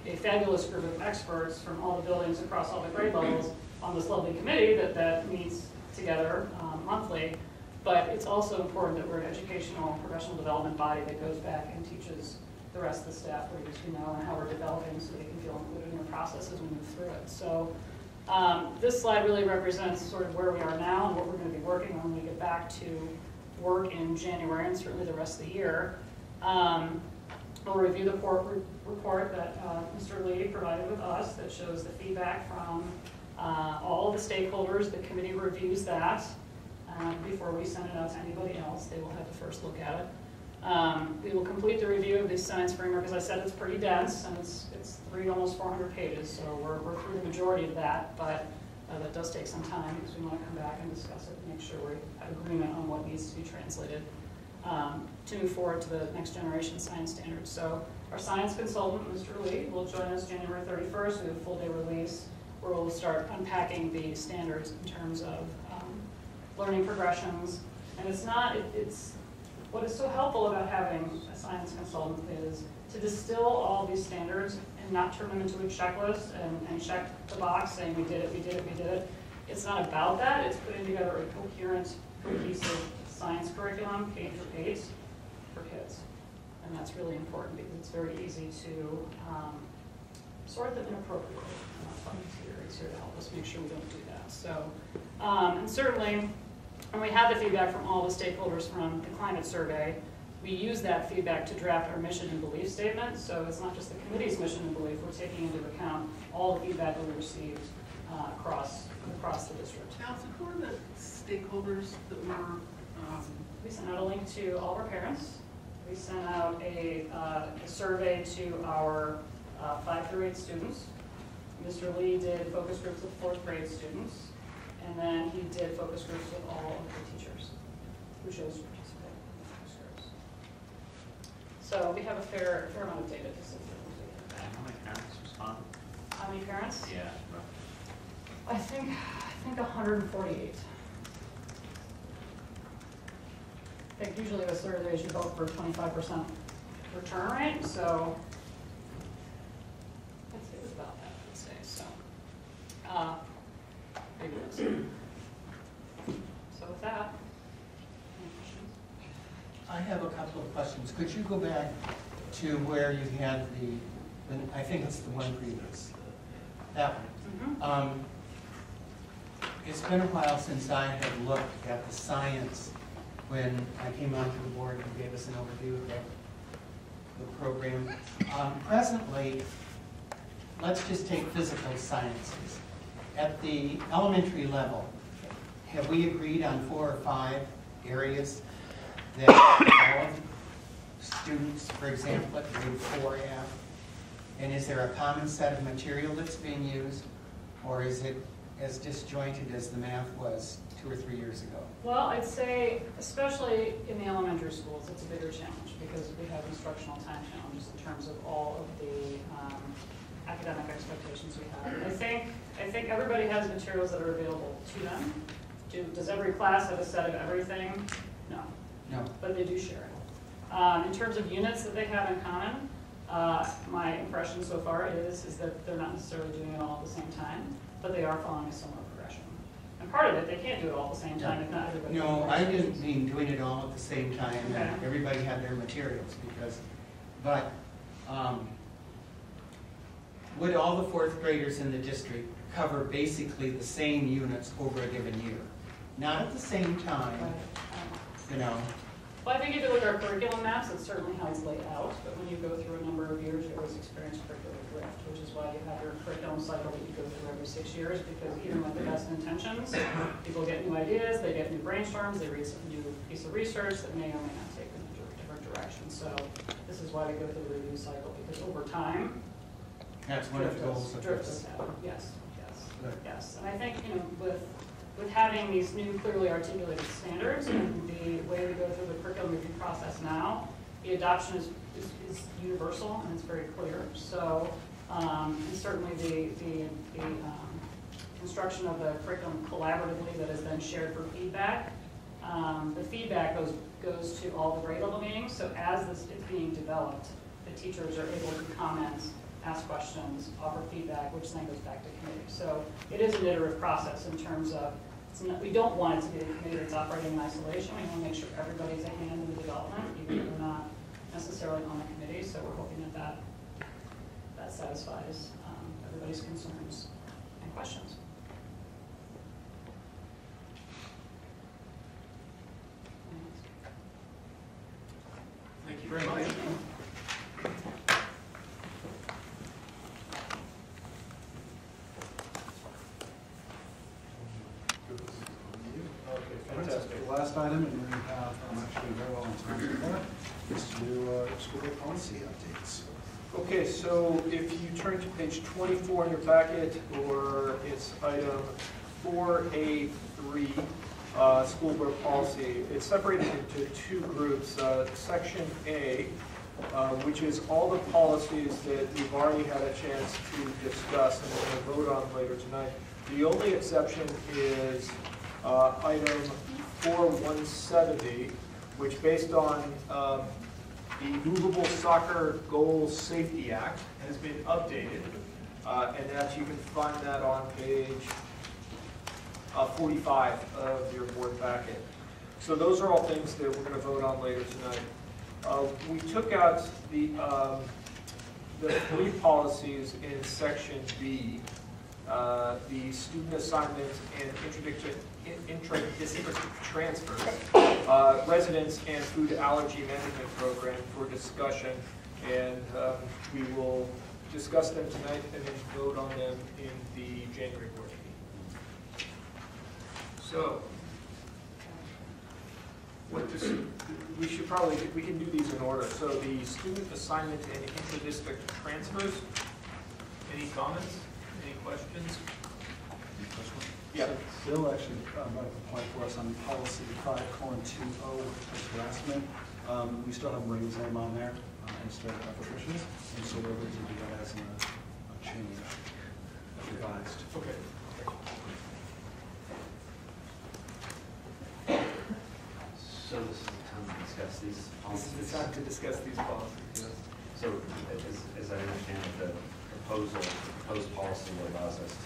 [SPEAKER 9] a fabulous group of experts from all the buildings across all the grade levels on this lovely committee that meets together monthly. But it's also important that we're an educational, professional development body that goes back and teaches the rest of the staff what it is we know and how we're developing so they can feel included in the process as we move through it. So this slide really represents sort of where we are now and what we're going to be working on when we get back to work in January and certainly the rest of the year. We'll review the report that Mr. Lee provided with us that shows the feedback from all of the stakeholders. The committee reviews that before we send it out to anybody else. They will have the first look at it. We will complete the review of the science framework. As I said, it's pretty dense, and it's almost 400 pages, so we're through the majority of that, but that does take some time because we want to come back and discuss it and make sure we have agreement on what needs to be translated to move forward to the next generation science standards. So our science consultant, Mr. Lee, will join us January 31st. We have a full day release where we'll start unpacking the standards in terms of learning progressions. And what is so helpful about having a science consultant is to distill all these standards and not turn them into a checklist and check the box saying we did it, we did it, we did it. It's not about that. It's putting together a coherent, cohesive science curriculum, K-8, for kids. And that's really important because it's very easy to sort them inappropriately. It's here to help us make sure we don't do that. So, and certainly, when we have the feedback from all the stakeholders from the climate survey, we use that feedback to draft our mission and belief statement. So it's not just the committee's mission and belief, we're taking into account all the feedback that we received across the district.
[SPEAKER 3] Allison, who are the stakeholders that were?
[SPEAKER 9] We sent out a link to all of our parents. We sent out a survey to our 5 through 8 students. Mr. Lee did focus groups with 4th grade students, and then he did focus groups with all of the teachers who chose to participate in the focus groups. So we have a fair amount of data to see.
[SPEAKER 6] How many parents responded?
[SPEAKER 9] How many parents?
[SPEAKER 6] Yeah.
[SPEAKER 9] I think 148. I think usually with surveys you vote for 25% return rate, so I'd say it was about that, I would say. So, maybe that's so with that, any questions?
[SPEAKER 8] I have a couple of questions. Could you go back to where you had I think it's the one previous, that one.
[SPEAKER 9] Mm-hmm.
[SPEAKER 8] It's been a while since I had looked at the science when I came onto the board and gave us an overview of the program. Presently, let's just take physical sciences. At the elementary level, have we agreed on 4 or 5 areas that all students, for example, at grade 4 have? And is there a common set of material that's being used, or is it as disjointed as the math was 2 or 3 years ago?
[SPEAKER 9] Well, I'd say, especially in the elementary schools, it's a bigger challenge because we have instructional time challenges in terms of all of the academic expectations we have. I think everybody has materials that are available to them. Does every class have a set of everything? No.
[SPEAKER 8] No.
[SPEAKER 9] But they do share it. In terms of units that they have in common, my impression so far is that they're not necessarily doing it all at the same time, but they are following a similar progression. And part of it, they can't do it all at the same time if not everybody.
[SPEAKER 8] No, I didn't mean doing it all at the same time, and
[SPEAKER 9] Okay.
[SPEAKER 8] everybody had their materials, but would all the 4th graders in the district cover basically the same units over a given year? Not at the same time, you know.
[SPEAKER 9] Well, I think if you look at our curriculum maps, it's certainly how it's laid out, but when you go through a number of years, you always experience curricular drift, which is why you have your curriculum cycle that you go through every 6 years, because even with the best intentions, people get new ideas, they get new brainstorms, they read some new piece of research that may or may not take them in a different direction. So this is why we go through the review cycle, because over time,
[SPEAKER 8] That's one of the goals of
[SPEAKER 9] drift
[SPEAKER 8] this.
[SPEAKER 9] does happen. Yes, yes,
[SPEAKER 8] Good.
[SPEAKER 9] yes. And I think, with having these new clearly articulated standards and the way we go through the curriculum review process now, the adoption is universal and it's very clear. So, and certainly the construction of the curriculum collaboratively that is then shared for feedback. The feedback goes to all the grade level meetings. So as this is being developed, the teachers are able to comment, ask questions, offer feedback, which then goes back to committee. So it is an iterative process in terms of, we don't want it to be a committee that's operating in isolation. We want to make sure everybody's a hand in the development, even if they're not necessarily on the committee. So we're hoping that satisfies everybody's concerns and questions.
[SPEAKER 1] Thank you very much. Okay, fantastic.
[SPEAKER 4] The last item, and then we have, actually very well on time for that, is to do school board policy updates.
[SPEAKER 1] Okay, so if you turn to page 24 in your packet, or it's item 4A3, school board policy, it's separated into 2 groups. Section A, which is all the policies that we've already had a chance to discuss and we're going to vote on later tonight. The only exception is item 4170, which based on the Movable Soccer Goals Safety Act has been updated, and that you can find that on page 45 of your board packet. So those are all things that we're going to vote on later tonight. We took out the 3 policies in section B, the student assignment and intra-district transfers, residence and food allergy management program for discussion, and we will discuss them tonight and then vote on them in the January board meeting. So, we can do these in order. So the student assignment and intra-district transfers. Any comments? Any questions? Yeah.
[SPEAKER 4] Bill actually brought up a point for us on policy 5:20, workplace harassment. We still have Marie's name on there instead of Patricia's, and so we're going to do that as a change, revised.
[SPEAKER 1] Okay.
[SPEAKER 6] So this is the time to discuss these
[SPEAKER 1] This
[SPEAKER 6] policies?
[SPEAKER 1] is the time to discuss these policies, yes.
[SPEAKER 6] So as I understand it, the proposed policy allows us to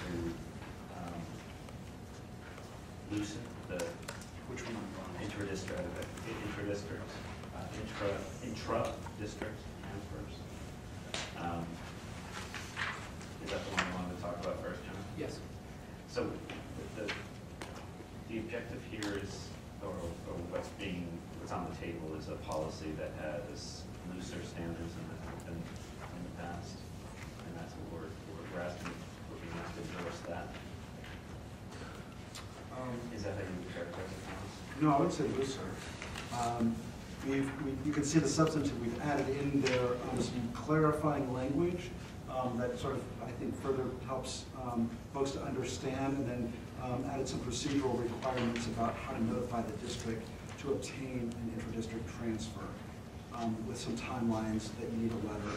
[SPEAKER 6] loosen the
[SPEAKER 4] Which one?
[SPEAKER 6] intra-district transfers. Is that the one you wanted to talk about first, John?
[SPEAKER 1] Yes.
[SPEAKER 6] So the objective here is, or what's on the table is a policy that has looser standards than in the past, and that's what we're asking, looking at to endorse that. Is that how you would characterize it, Thomas?
[SPEAKER 4] No, I would say looser. You can see the substantive, we've added in there some clarifying language that sort of, I think, further helps folks to understand, and then added some procedural requirements about how to notify the district to obtain an intra-district transfer with some timelines that you need a letter,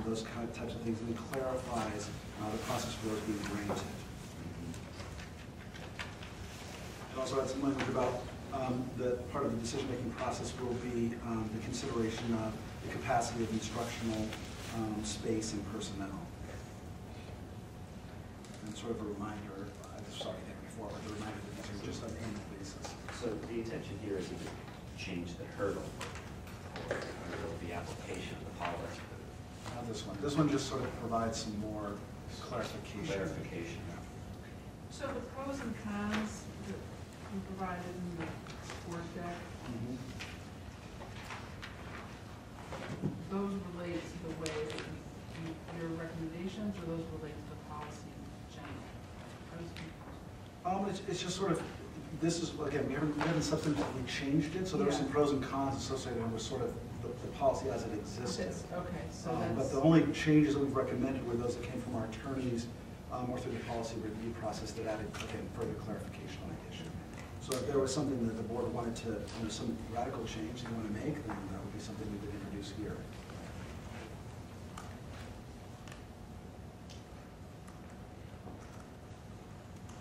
[SPEAKER 4] those types of things, and then clarifies the process for those being granted. It also had some language about that part of the decision-making process will be the consideration of the capacity of instructional space and personnel. And sort of a reminder, I saw it there before, but a reminder that these are just on an annual basis.
[SPEAKER 6] So the intention here is to change the hurdle for the application of the policy.
[SPEAKER 4] Not this one. This one just sort of provides some more clarification.
[SPEAKER 6] Clarification.
[SPEAKER 10] So the pros and cons that you provided in the board deck, those relate to the way that your recommendations, or those relate to the policy in general?
[SPEAKER 4] It's just sort of, this is, again, we haven't substantively changed it, so there are some pros and cons associated with sort of the policy as it existed.
[SPEAKER 10] Okay, so
[SPEAKER 4] But
[SPEAKER 10] that's.
[SPEAKER 4] the only changes that we've recommended were those that came from our attorneys or through the policy review process that added, again, further clarification on that issue. So if there was something that the board wanted to, some radical change they want to make, then that would be something we would introduce here.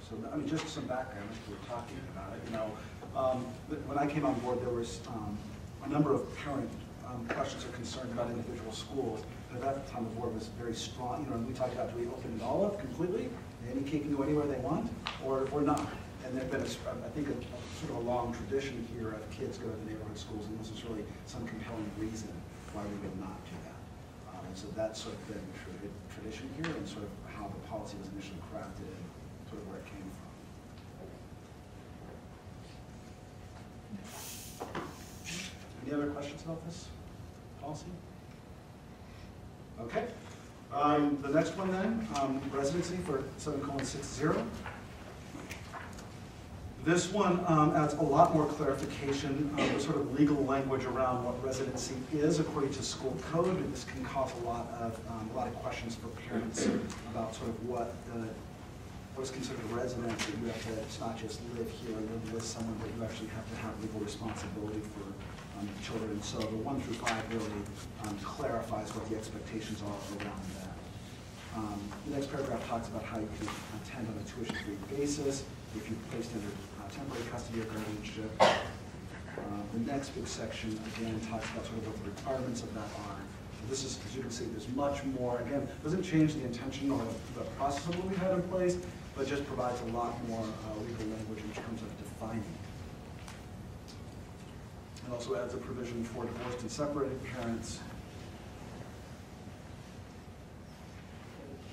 [SPEAKER 4] So, I mean, just some background as we were talking about it. When I came on board, there was a number of parent questions or concerns about individual schools. But at that time, the board was very strong. We talked about, do we open it all up completely? Any kid can go anywhere they want, or not? And there's been, I think, sort of a long tradition here of kids go to the neighborhood schools, and this is really some compelling reason why we would not do that. And so that's sort of been tradition here, and sort of how the policy was initially crafted, and sort of where it came from. Any other questions about this policy? Okay. The next one then, residency for 7:60. This one adds a lot more clarification, the sort of legal language around what residency is according to school code. And this can cause a lot of questions for parents about sort of what is considered a residence. That you have to, it's not just live here and live with someone, but you actually have to have legal responsibility for children. And so the 1 through 5 really clarifies what the expectations are around that. The next paragraph talks about how you can attend on a tuition-free basis if you're placed under temporary custody or guardianship. The next big section, again, talks about sort of what the requirements of that are. So this is, as you can see, there's much more. Again, doesn't change the intention or the process of what we had in place, but just provides a lot more legal language in terms of defining. and also adds a provision for divorced and separated parents.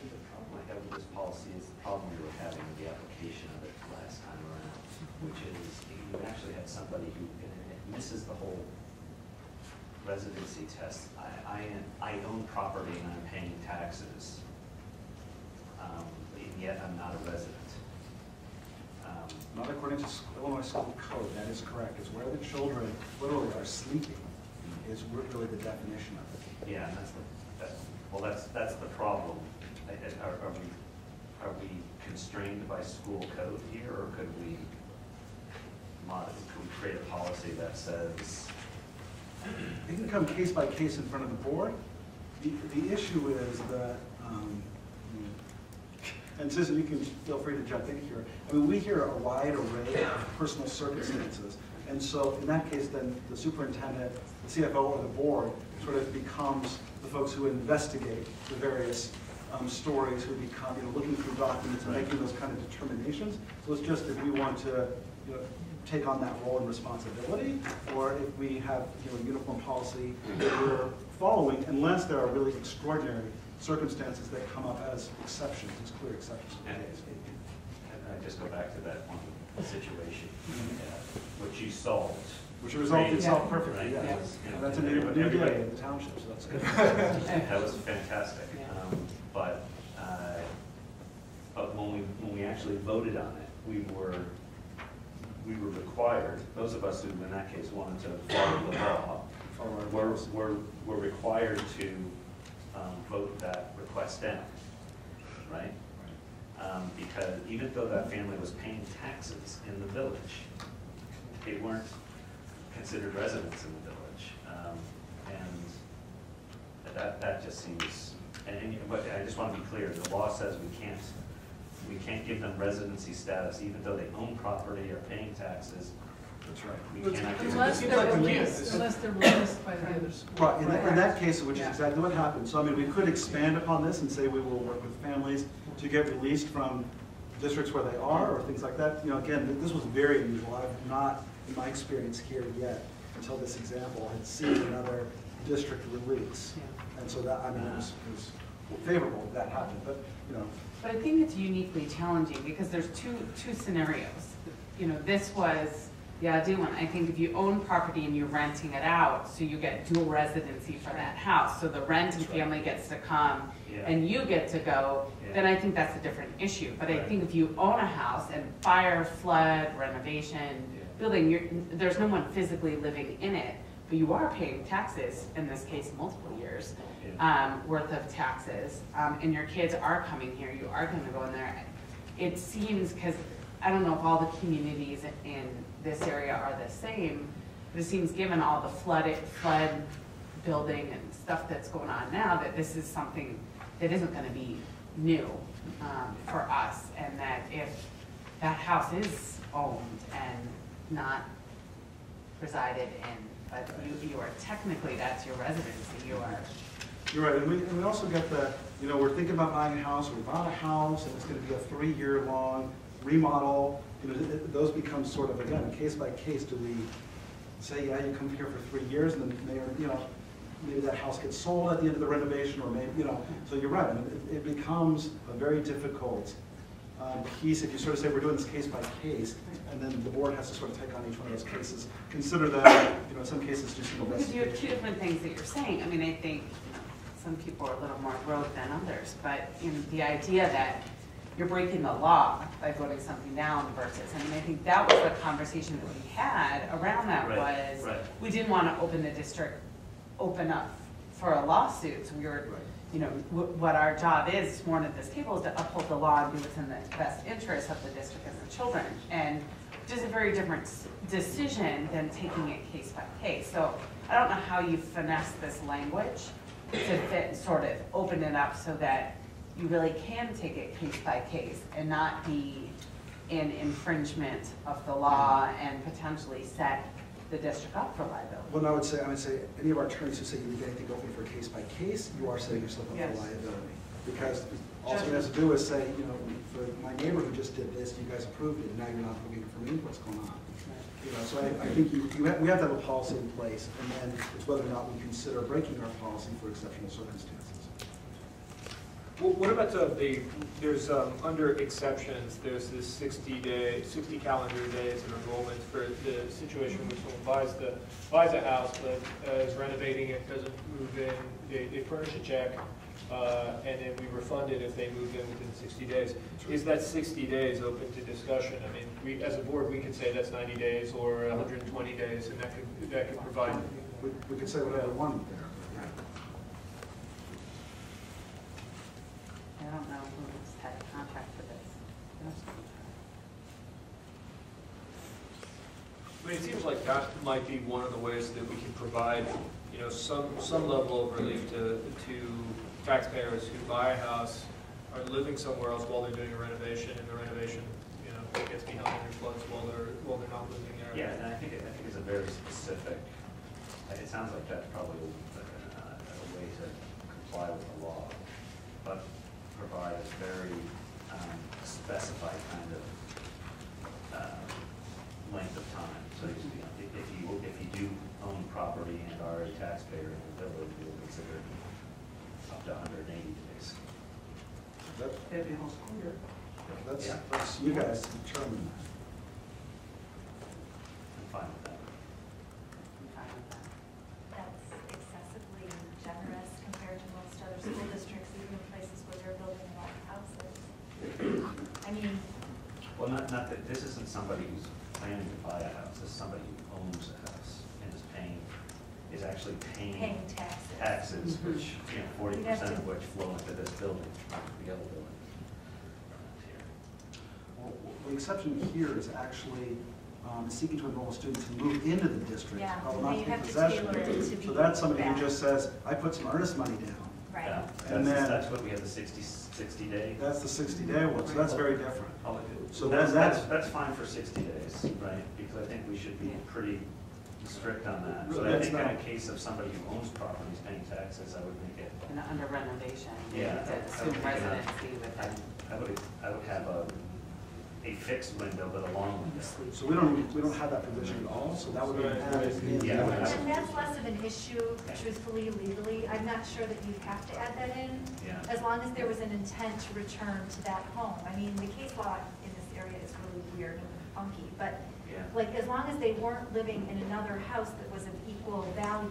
[SPEAKER 6] The problem I have with this policy is the problem we were having with the application of it last time around, which is you actually have somebody who, and it misses the whole residency test. I own property and I'm paying taxes, and yet I'm not a resident.
[SPEAKER 4] Not according to Illinois School Code, that is correct. It's where the children literally are sleeping is really the definition of it.
[SPEAKER 6] Yeah, and that's the problem. Are we constrained by school code here, or could we create a policy that says?
[SPEAKER 4] It can come case by case in front of the board. The issue is that, and Susan, you can feel free to jump in here. I mean, we hear a wide array of personal circumstances. And so in that case, then the superintendent, the CFO, or the board sort of becomes the folks who investigate the various stories, who become, looking through documents and making those kind of determinations. So it's just if we want to, take on that role and responsibility, or if we have, a uniform policy that we're following, unless there are really extraordinary circumstances that come up as exceptions, as clear exceptions.
[SPEAKER 6] And I just go back to that one situation, which you solved.
[SPEAKER 4] Which resolved itself perfectly,
[SPEAKER 6] Right?
[SPEAKER 4] yes.
[SPEAKER 6] Yeah.
[SPEAKER 4] And that's a new day in the township, so that's good.
[SPEAKER 6] That was fantastic. But when we actually voted on it, we were required, those of us who in that case wanted to follow the law, were required to vote that request down, right? Because even though that family was paying taxes in the village, they weren't considered residents in the village. And that just seems, but I just want to be clear, the law says we can't give them residency status even though they own property or paying taxes.
[SPEAKER 4] That's right.
[SPEAKER 6] We cannot give
[SPEAKER 10] Unless
[SPEAKER 6] them.
[SPEAKER 10] they're
[SPEAKER 4] like a
[SPEAKER 10] released,
[SPEAKER 4] lease.
[SPEAKER 10] unless they're released by the other school.
[SPEAKER 4] Right, in that case, which is exactly what happened. So, I mean, we could expand upon this and say we will work with families to get released from districts where they are, or things like that. Again, this was very unusual. I've not, in my experience here yet, until this example, had seen another district release. And so that, it was favorable that happened, but,
[SPEAKER 3] But I think it's uniquely challenging because there's two scenarios. This was the ideal one. I think if you own property and you're renting it out, so you get dual residency for that house, so the renting family gets to come and you get to go, then I think that's a different issue. But I think if you own a house and fire, flood, renovation, building, there's no one physically living in it, but you are paying taxes, in this case, multiple years worth of taxes, and your kids are coming here, you are going to go in there. It seems, because I don't know if all the communities in this area are the same, but it seems given all the flood building and stuff that's going on now, that this is something that isn't going to be new for us, and that if that house is owned and not resided in, but you are technically, that's your residency, you are.
[SPEAKER 4] You're right, and we also get the, we're thinking about buying a house, we bought a house, and it's going to be a 3-year-long remodel. Those become sort of, again, case by case. Do we say, yeah, you come here for 3 years, and then maybe that house gets sold at the end of the renovation, or maybe, so you're right. It becomes a very difficult piece if you sort of say we're doing this case by case, and then the board has to sort of take on each one of those cases. Consider that, in some cases, just an
[SPEAKER 3] Because you
[SPEAKER 4] investigation.
[SPEAKER 3] have two different things that you're saying. I mean, I think some people are a little more rogue than others, but the idea that you're breaking the law by voting something down versus, I think that was the conversation that we had around that was, we didn't want to open the district, open up for a lawsuit. So we were, what our job is sworn at this table is to uphold the law and do what's in the best interest of the district and the children. And just a very different decision than taking it case by case. So I don't know how you finesse this language to fit, sort of open it up so that you really can take it case by case and not be in infringement of the law and potentially set the district up for liability.
[SPEAKER 4] Well, I would say any of our attorneys who say you leave anything open for case by case, you are setting yourself up for liability. Because all it has to do is say, for my neighbor who just did this, you guys approved it, and now you're not looking for me, what's going on? So I think we have to have a policy in place, and then it's whether or not we consider breaking our policy for exceptional circumstances.
[SPEAKER 1] Well, what about there's, under exceptions, there's this 60 calendar days of enrollment for the situation in which someone buys a house, but is renovating it, doesn't move in, they furnish a check, and then we refund it if they move in within 60 days. Is that 60 days open to discussion? I mean, we, as a board, we could say that's 90 days or 120 days, and that could provide.
[SPEAKER 4] We could say whatever we want there.
[SPEAKER 3] I don't know who's had a contract for this.
[SPEAKER 1] I mean, it seems like that might be one of the ways that we can provide, some level of relief to taxpayers who buy a house, are living somewhere else while they're doing a renovation, and the renovation, gets behind their funds while they're not living there.
[SPEAKER 6] Yeah, and I think it's a very specific, it sounds like that's probably a way to comply with the law, but provide a very specified kind of length of time. So if you do own property and are a taxpayer in the village, you'll consider up to 180 days.
[SPEAKER 4] That's you guys determine that.
[SPEAKER 6] I'm fine with that.
[SPEAKER 3] I'm fine with that.
[SPEAKER 2] That's excessively generous compared to most other school districts, even in places where they're building a lot of houses. I mean,
[SPEAKER 6] Well, not that, this isn't somebody who's planning to buy a house, this is somebody who owns a house and is actually paying taxes, which, 40% of which flow into this building, not the other building.
[SPEAKER 4] Well, the exception here is actually seeking to enroll students who move into the district,
[SPEAKER 2] Yeah,
[SPEAKER 4] but will
[SPEAKER 2] so
[SPEAKER 4] not
[SPEAKER 2] you
[SPEAKER 4] be
[SPEAKER 2] have to
[SPEAKER 4] possession.
[SPEAKER 2] tailor it to be
[SPEAKER 4] So that's somebody who
[SPEAKER 2] that.
[SPEAKER 4] just says, I put some earnest money down.
[SPEAKER 2] right.
[SPEAKER 6] Yeah,
[SPEAKER 4] And
[SPEAKER 6] that's what we have, the 60 day.
[SPEAKER 4] That's the 60-day one, so that's very different. So
[SPEAKER 6] So
[SPEAKER 4] then
[SPEAKER 6] that's fine for 60 days, right? Because I think we should be pretty strict on that. So I
[SPEAKER 4] That's
[SPEAKER 6] think in
[SPEAKER 4] not-
[SPEAKER 6] a case of somebody who owns properties paying taxes, I would make it,
[SPEAKER 3] And under renovation,
[SPEAKER 6] Yeah,
[SPEAKER 3] to
[SPEAKER 6] I would
[SPEAKER 3] assume
[SPEAKER 6] think that-
[SPEAKER 3] residency within.
[SPEAKER 6] I would have a fixed window, but a long window.
[SPEAKER 4] So we don't have that provision at all, so that would be added in.
[SPEAKER 6] Yeah.
[SPEAKER 2] And that's less of an issue, truthfully, legally. I'm not sure that you have to add that in,
[SPEAKER 6] Yeah.
[SPEAKER 2] as long as there was an intent to return to that home. I mean, the case law in this area is really weird and funky, but
[SPEAKER 6] Yeah.
[SPEAKER 2] like, as long as they weren't living in another house that was of equal value,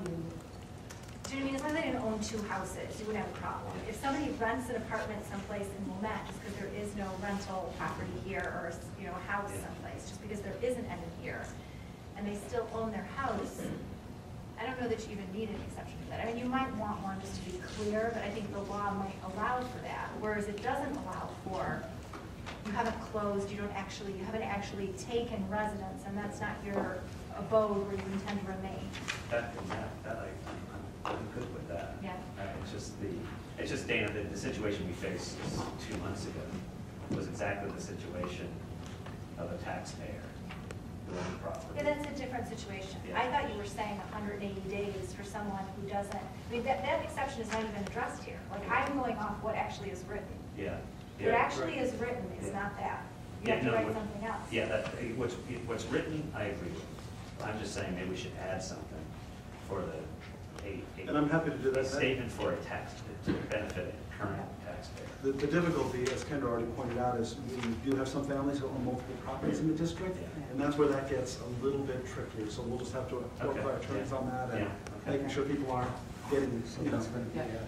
[SPEAKER 2] do you know what I mean? As long as they didn't own two houses, you wouldn't have a problem. If somebody rents an apartment someplace in Wilmette, just because there is no rental property here, or, a house someplace, just because there isn't any here, and they still own their house, I don't know that you even need an exception for that. I mean, you might want one just to be clear, but I think the law might allow for that, whereas it doesn't allow for, you haven't closed, you haven't actually taken residence, and that's not your abode where you intend to remain.
[SPEAKER 6] I'm good with that.
[SPEAKER 2] Yeah.
[SPEAKER 6] It's just Dana, the situation we faced 2 months ago was exactly the situation of a taxpayer who owned property.
[SPEAKER 2] Yeah, that's a different situation.
[SPEAKER 6] Yeah.
[SPEAKER 2] I thought you were saying 180 days for someone who doesn't, I mean, that exception is not even addressed here. Like, I'm going off what actually is written.
[SPEAKER 6] Yeah.
[SPEAKER 2] What actually is written is
[SPEAKER 6] Yeah.
[SPEAKER 2] not that. You
[SPEAKER 6] Yeah,
[SPEAKER 2] have to
[SPEAKER 6] no,
[SPEAKER 2] write
[SPEAKER 6] what-
[SPEAKER 2] something else.
[SPEAKER 6] Yeah, what's written, I agree with. I'm just saying maybe we should add something for
[SPEAKER 4] And I'm happy to do
[SPEAKER 6] a
[SPEAKER 4] that.
[SPEAKER 6] statement for a tax, to benefit a current taxpayer.
[SPEAKER 4] The difficulty, as Kendra already pointed out, is we do have some families who own multiple properties in the district, and that's where that gets a little bit trickier. So we'll just have to work with our attorneys on that and
[SPEAKER 6] Yeah, okay.
[SPEAKER 4] making sure people aren't getting,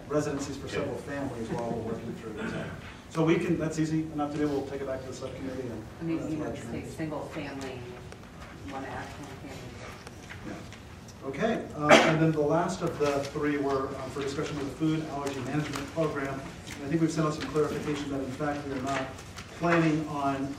[SPEAKER 4] residencies for several families while we're working through it. So we can, that's easy enough to do. We'll take it back to the subcommittee and.
[SPEAKER 3] I mean,
[SPEAKER 4] that's
[SPEAKER 3] you
[SPEAKER 4] our
[SPEAKER 3] would say
[SPEAKER 4] attorney.
[SPEAKER 3] single family, one action family.
[SPEAKER 4] Yeah. Okay, and then the last of the three were for discussion with the Food Allergy Management Program. And I think we've sent out some clarification that in fact we are not planning on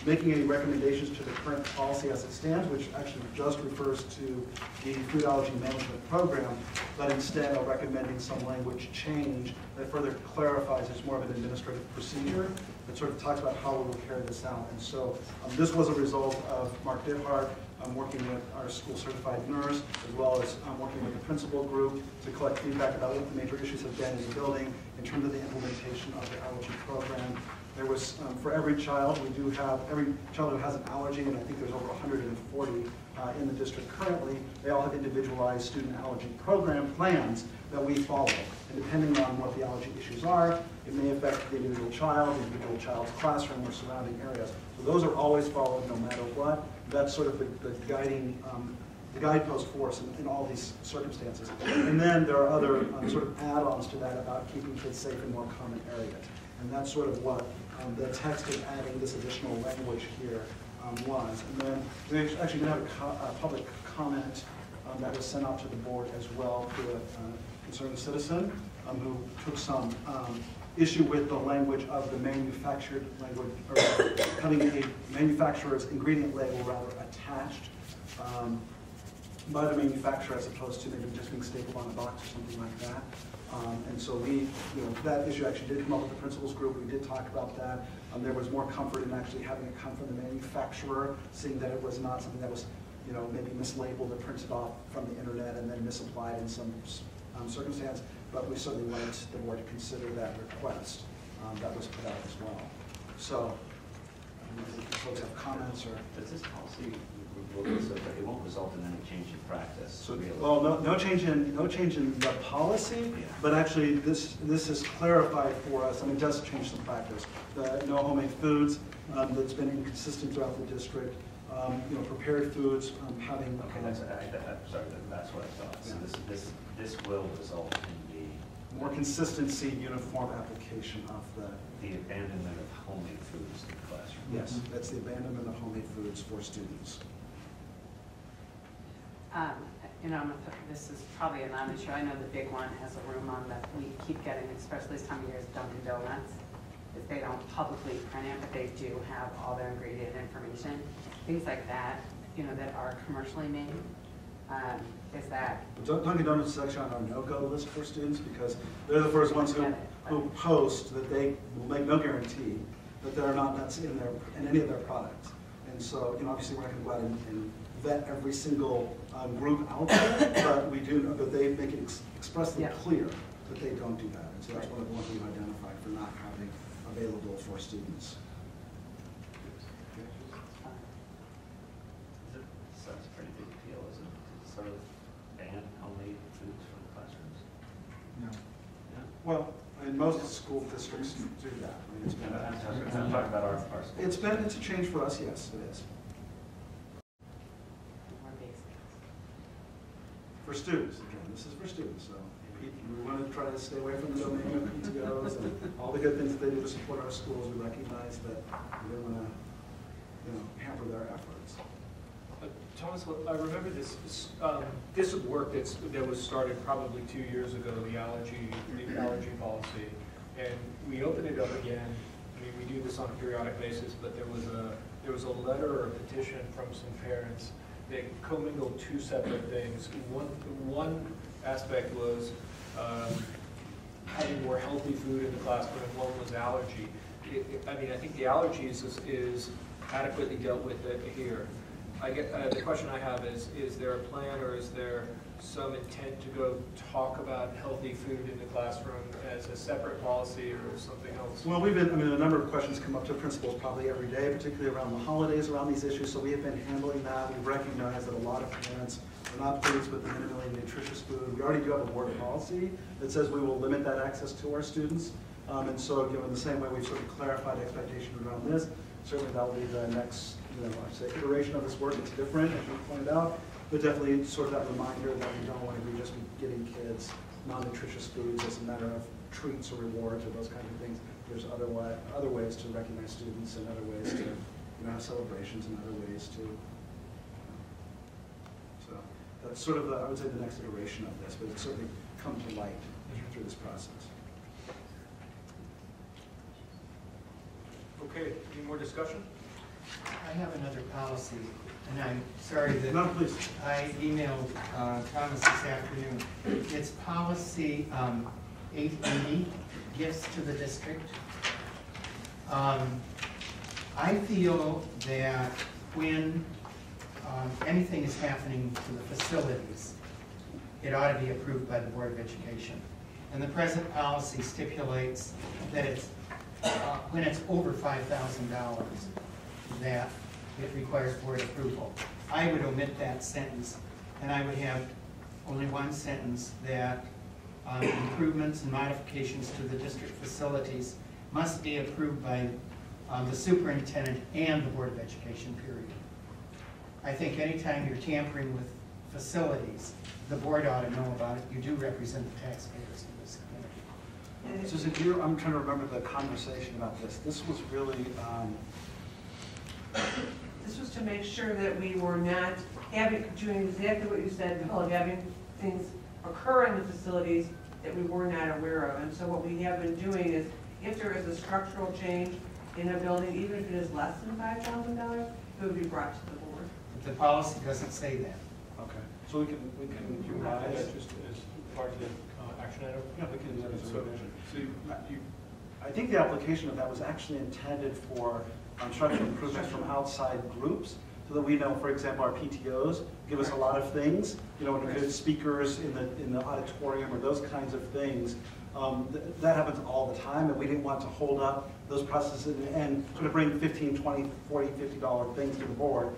[SPEAKER 4] making any recommendations to the current policy as it stands, which actually just refers to the Food Allergy Management Program, but instead are recommending some language change that further clarifies it's more of an administrative procedure that sort of talks about how we will carry this out. And so this was a result of Mark Dithart working with our school certified nurse, as well as working with the principal group to collect feedback about what the major issues have been in the building in terms of the implementation of the allergy program. There was, for every child, we do have, every child who has an allergy, and I think there's over 140 in the district currently, they all have individualized student allergy program plans that we follow. And depending on what the allergy issues are, it may affect the individual child's classroom or surrounding areas. So those are always followed no matter what. That's sort of the guiding, the guidepost for us in all these circumstances. And then there are other sort of add-ons to that about keeping kids safe in more common areas. And that's sort of what the text of adding this additional language here was. And then we actually did have a public comment that was sent out to the board as well to a concerned citizen who took some issue with the language of the manufactured language, or having a manufacturer's ingredient label rather attached by the manufacturer as opposed to maybe just being stapled on a box or something like that. And so we, that issue actually did come up with the principals group. We did talk about that. There was more comfort in actually having it come from the manufacturer, seeing that it was not something that was, maybe mislabeled or printed off from the internet and then misapplied in some circumstance. But we certainly wanted the board to consider that request that was put out as well. So, I don't know if folks have comments or.
[SPEAKER 6] Does this policy, it won't result in any change in practice?
[SPEAKER 4] So,
[SPEAKER 6] really?
[SPEAKER 4] well, no change in the policy, but actually this is clarified for us. I mean, it does change some practice. The no homemade foods that's been inconsistent throughout the district. Prepared foods having.
[SPEAKER 6] Okay, I'm sorry, that's what I thought. So
[SPEAKER 4] Yeah.
[SPEAKER 6] this will result in
[SPEAKER 4] More consistency, uniform application of
[SPEAKER 6] the abandonment of homemade foods in the classroom.
[SPEAKER 4] yes, that's the abandonment of homemade foods for students.
[SPEAKER 3] This is probably a non-issue. I know the big one has a room on that we keep getting, especially this time of year, is Dunkin' Donuts. If they don't publicly print it, but they do have all their ingredient information, things like that, that are commercially made. Is that?
[SPEAKER 4] Dunkin' Donuts is actually on our no-go list for students because they're the first ones who post that they will make no guarantee that there are not nuts in any of their products. And so, obviously we're not going to go out and vet every single group out there, but they make it expressly clear that they don't do that. And so that's one of the ones we've identified for not having available for students.
[SPEAKER 6] That's a pretty big deal, isn't it? To sort of ban homemade foods from the classrooms?
[SPEAKER 4] No.
[SPEAKER 6] Yeah.
[SPEAKER 4] Well, in most school districts do that. I mean,
[SPEAKER 6] I'm talking about our schools.
[SPEAKER 4] it's a change for us, yes, it is.
[SPEAKER 3] More basic.
[SPEAKER 4] For students, again, this is for students, so we want to try to stay away from the domain of PTOs and all the good things that they do to support our schools. We recognize that we don't want to, hamper their efforts.
[SPEAKER 1] Thomas, I remember this work that was started probably 2 years ago, the allergy policy, and we opened it up again. I mean, we do this on a periodic basis, but there was a letter or a petition from some parents that commingled two separate things. One aspect was having more healthy food in the classroom, and one was allergy. I think the allergies is adequately dealt with here. The question I have is there a plan or is there some intent to go talk about healthy food in the classroom as a separate policy or something else?
[SPEAKER 4] Well, a number of questions come up to principals probably every day, particularly around the holidays, around these issues, so we have been handling that. We recognize that a lot of parents are not pleased with the minimally nutritious food. We already do have a board policy that says we will limit that access to our students. And so, in the same way we've sort of clarified expectations around this, certainly that will be the next, I'd say iteration of this work. It's different, as you pointed out, but definitely sort of that reminder that we don't want to be just giving kids non-nutritious foods as a matter of treats or rewards or those kinds of things. There's other ways to recognize students and other ways to have celebrations and other ways to. So that's sort of I would say the next iteration of this, but it's certainly come to light through this process.
[SPEAKER 1] Okay, any more discussion?
[SPEAKER 8] I have another policy, and I'm sorry that
[SPEAKER 4] No, please.
[SPEAKER 8] I emailed Thomas this afternoon. It's policy 880, gifts to the district. I feel that when anything is happening to the facilities, it ought to be approved by the Board of Education. And the present policy stipulates that it's when it's over $5,000, that it requires board approval. I would omit that sentence, and I would have only one sentence that improvements and modifications to the district facilities must be approved by the superintendent and the Board of Education, period. I think anytime you're tampering with facilities, the board ought to know about it. You do represent the taxpayers in this community.
[SPEAKER 4] Susan, I'm trying to remember the conversation about this. This was really,
[SPEAKER 11] This was to make sure that we were not doing exactly what you said, Nicole, having things occur in the facilities that we were not aware of. And so what we have been doing is, if there is a structural change in a building, even if it is less than $5,000, it would be brought to the board.
[SPEAKER 8] But the policy doesn't say that.
[SPEAKER 4] okay, so we can
[SPEAKER 1] Add
[SPEAKER 4] revise.
[SPEAKER 1] that just as part of the action item?
[SPEAKER 4] Yeah, we can do that as a
[SPEAKER 1] So-
[SPEAKER 4] revision.
[SPEAKER 1] So
[SPEAKER 4] I think the application of that was actually intended for structural improvements from outside groups, so that we know, for example, our PTOs give us a lot of things, good speakers in the auditorium or those kinds of things. That happens all the time, and we didn't want to hold up those processes and sort of bring $15, $20, $40, $50 things to the board,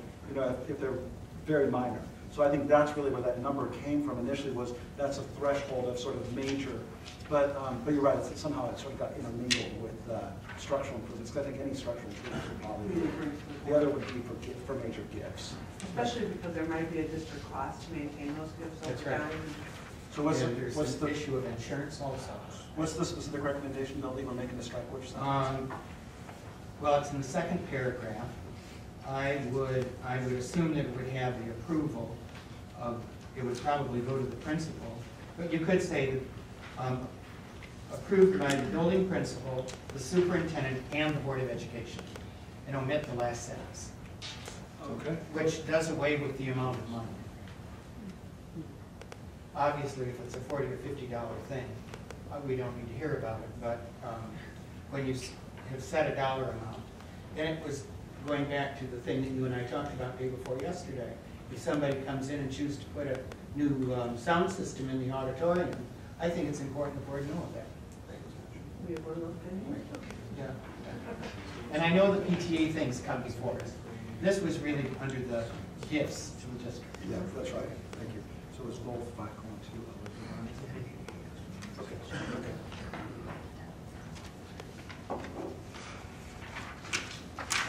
[SPEAKER 4] if they're very minor. So I think that's really where that number came from initially, was that's a threshold of sort of major. But you're right, somehow it sort of got intermingled with structural improvements. I think any structural improvements would probably be. The other would be for major gifts.
[SPEAKER 11] Especially because there might be a district cost to maintain those gifts
[SPEAKER 8] That's
[SPEAKER 11] over
[SPEAKER 8] right.
[SPEAKER 11] time.
[SPEAKER 4] So
[SPEAKER 8] There's the issue of insurance also.
[SPEAKER 4] what's the specific recommendation, Bill, that we're making to strike which sentence?
[SPEAKER 8] Well, it's in the second paragraph. I would assume that it would have the approval of, it would probably go to the principal. But you could say that approved by the building principal, the superintendent, and the Board of Education, and omit the last sentence,
[SPEAKER 4] Okay.
[SPEAKER 8] which does away with the amount of money. Obviously, if it's a $40 or $50 thing, we don't need to hear about it, but when you have set a dollar amount, then it was going back to the thing that you and I talked about day before yesterday. If somebody comes in and chooses to put a new sound system in the auditorium, I think it's important the board know of that.
[SPEAKER 11] We have one of those anyway.
[SPEAKER 8] Yeah. And I know the PTA things come before us. This was really under the gifts to the district.
[SPEAKER 4] Yeah, that's right. Thank you. So it's goal 5.2. Okay. Okay. All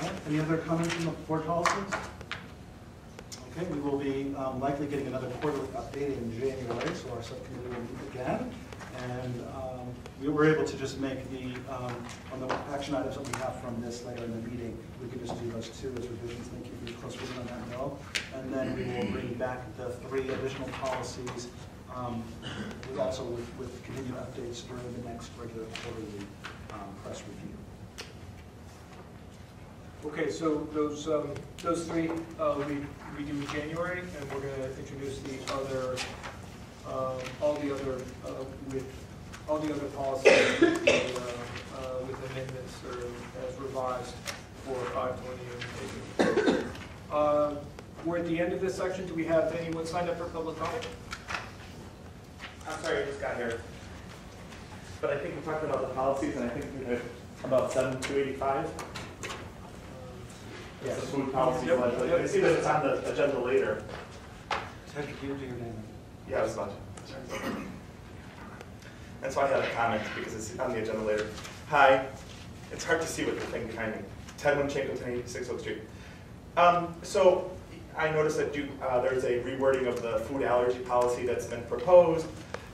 [SPEAKER 4] right, any other comments from the board policies? Okay, we will be likely getting another quarterly update in January, so our subcommittee will meet again. And we were able to just make on the action items that we have from this later in the meeting, we could just do those two as revisions. Thank you for your close reading on that, Bill. And then we will bring back the 3 additional policies, also with continued updates during the next regular quarterly press review.
[SPEAKER 1] Okay, so those 3 we do in January, and we're going to introduce the other, all the other policies with amendments or as revised for 520 and 80. We're at the end of this section. Do we have anyone signed up for public comment?
[SPEAKER 12] I'm sorry, I just got here. But I think we talked about the policies, and I think we had about 7 to 85. Yes. The food policy.
[SPEAKER 1] Yep.
[SPEAKER 12] I see that it's on the agenda later.
[SPEAKER 4] Ted, can you do your name?
[SPEAKER 12] Yeah, I was about to. And so I had a comment because it's on the agenda later. Hi. It's hard to see with the thing behind me. Ted Winchenko, 1086 Oak Street. So I noticed that there's a rewording of the food allergy policy that's been proposed.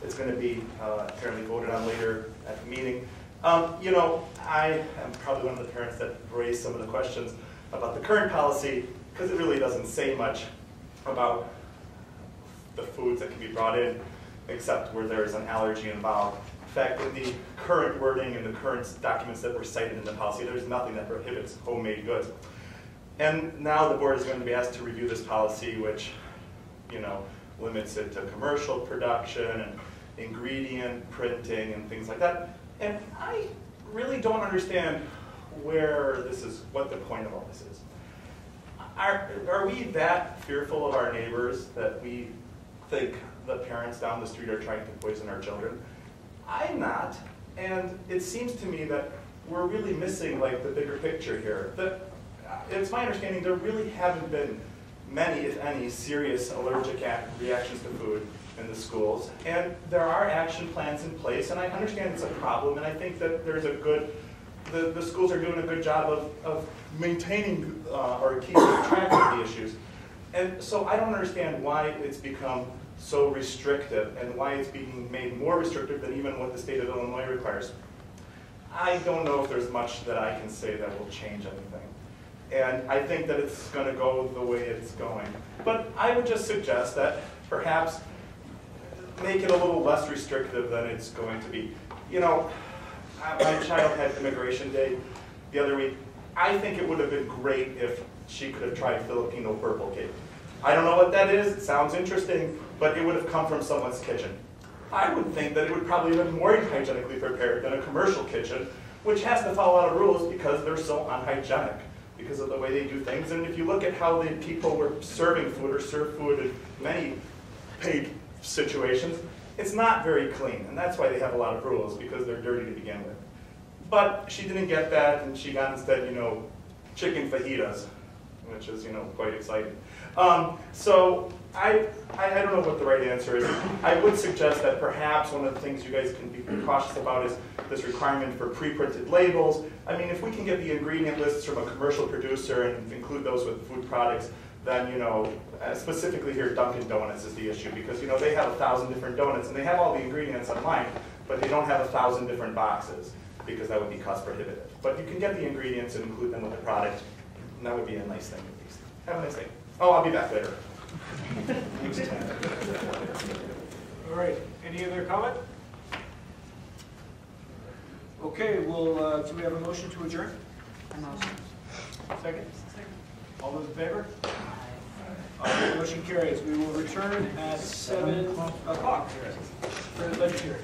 [SPEAKER 12] It's going to be apparently voted on later at the meeting. I am probably one of the parents that raised some of the questions about the current policy because it really doesn't say much about the foods that can be brought in except where there is an allergy involved. In fact, in the current wording and the current documents that were cited in the policy, there's nothing that prohibits homemade goods. And now the board is going to be asked to review this policy, which, limits it to commercial production and ingredient printing and things like that. And I really don't understand what the point of all this is. Are we that fearful of our neighbors that we think the parents down the street are trying to poison our children? I'm not. And it seems to me that we're really missing like the bigger picture here. It's my understanding there really haven't been many, if any, serious allergic reactions to food in the schools. And there are action plans in place, and I understand it's a problem, and I think that there's a good, the schools are doing a good job of maintaining or keeping track of the issues. And so I don't understand why it's become so restrictive and why it's being made more restrictive than even what the state of Illinois requires. I don't know if there's much that I can say that will change anything. And I think that it's going to go the way it's going. But I would just suggest that perhaps make it a little less restrictive than it's going to be. You know, my child had Immigration Day the other week. I think it would have been great if she could have tried Filipino purple cake. I don't know what that is. It sounds interesting, but it would have come from someone's kitchen. I would think that it would probably have been more hygienically prepared than a commercial kitchen, which has to follow a lot of rules because they're so unhygienic because of the way they do things. And if you look at how the people were serving food or serve food in many paid situations, it's not very clean. And that's why they have a lot of rules, because they're dirty to begin with. But she didn't get that, and she got instead, you know, chicken fajitas, which is, you know, quite exciting. So I don't know what the right answer is. I would suggest that perhaps one of the things you guys can be cautious about is this requirement for pre-printed labels. I mean, if we can get the ingredient lists from a commercial producer and include those with food products, then, you know, specifically here, Dunkin' Donuts is the issue, because, you know, they have 1,000 different donuts, and they have all the ingredients online, but they don't have 1,000 different boxes, because that would be cost prohibitive. But you can get the ingredients and include them with the product, and that would be a nice thing at least. Have a nice day. Oh, I'll be back later.
[SPEAKER 1] All right, any other comment? Okay, well, do we have a motion to adjourn?
[SPEAKER 3] A motion.
[SPEAKER 1] Second? All those in favor? Motion carries. We will return at 7 o'clock for the budget hearing.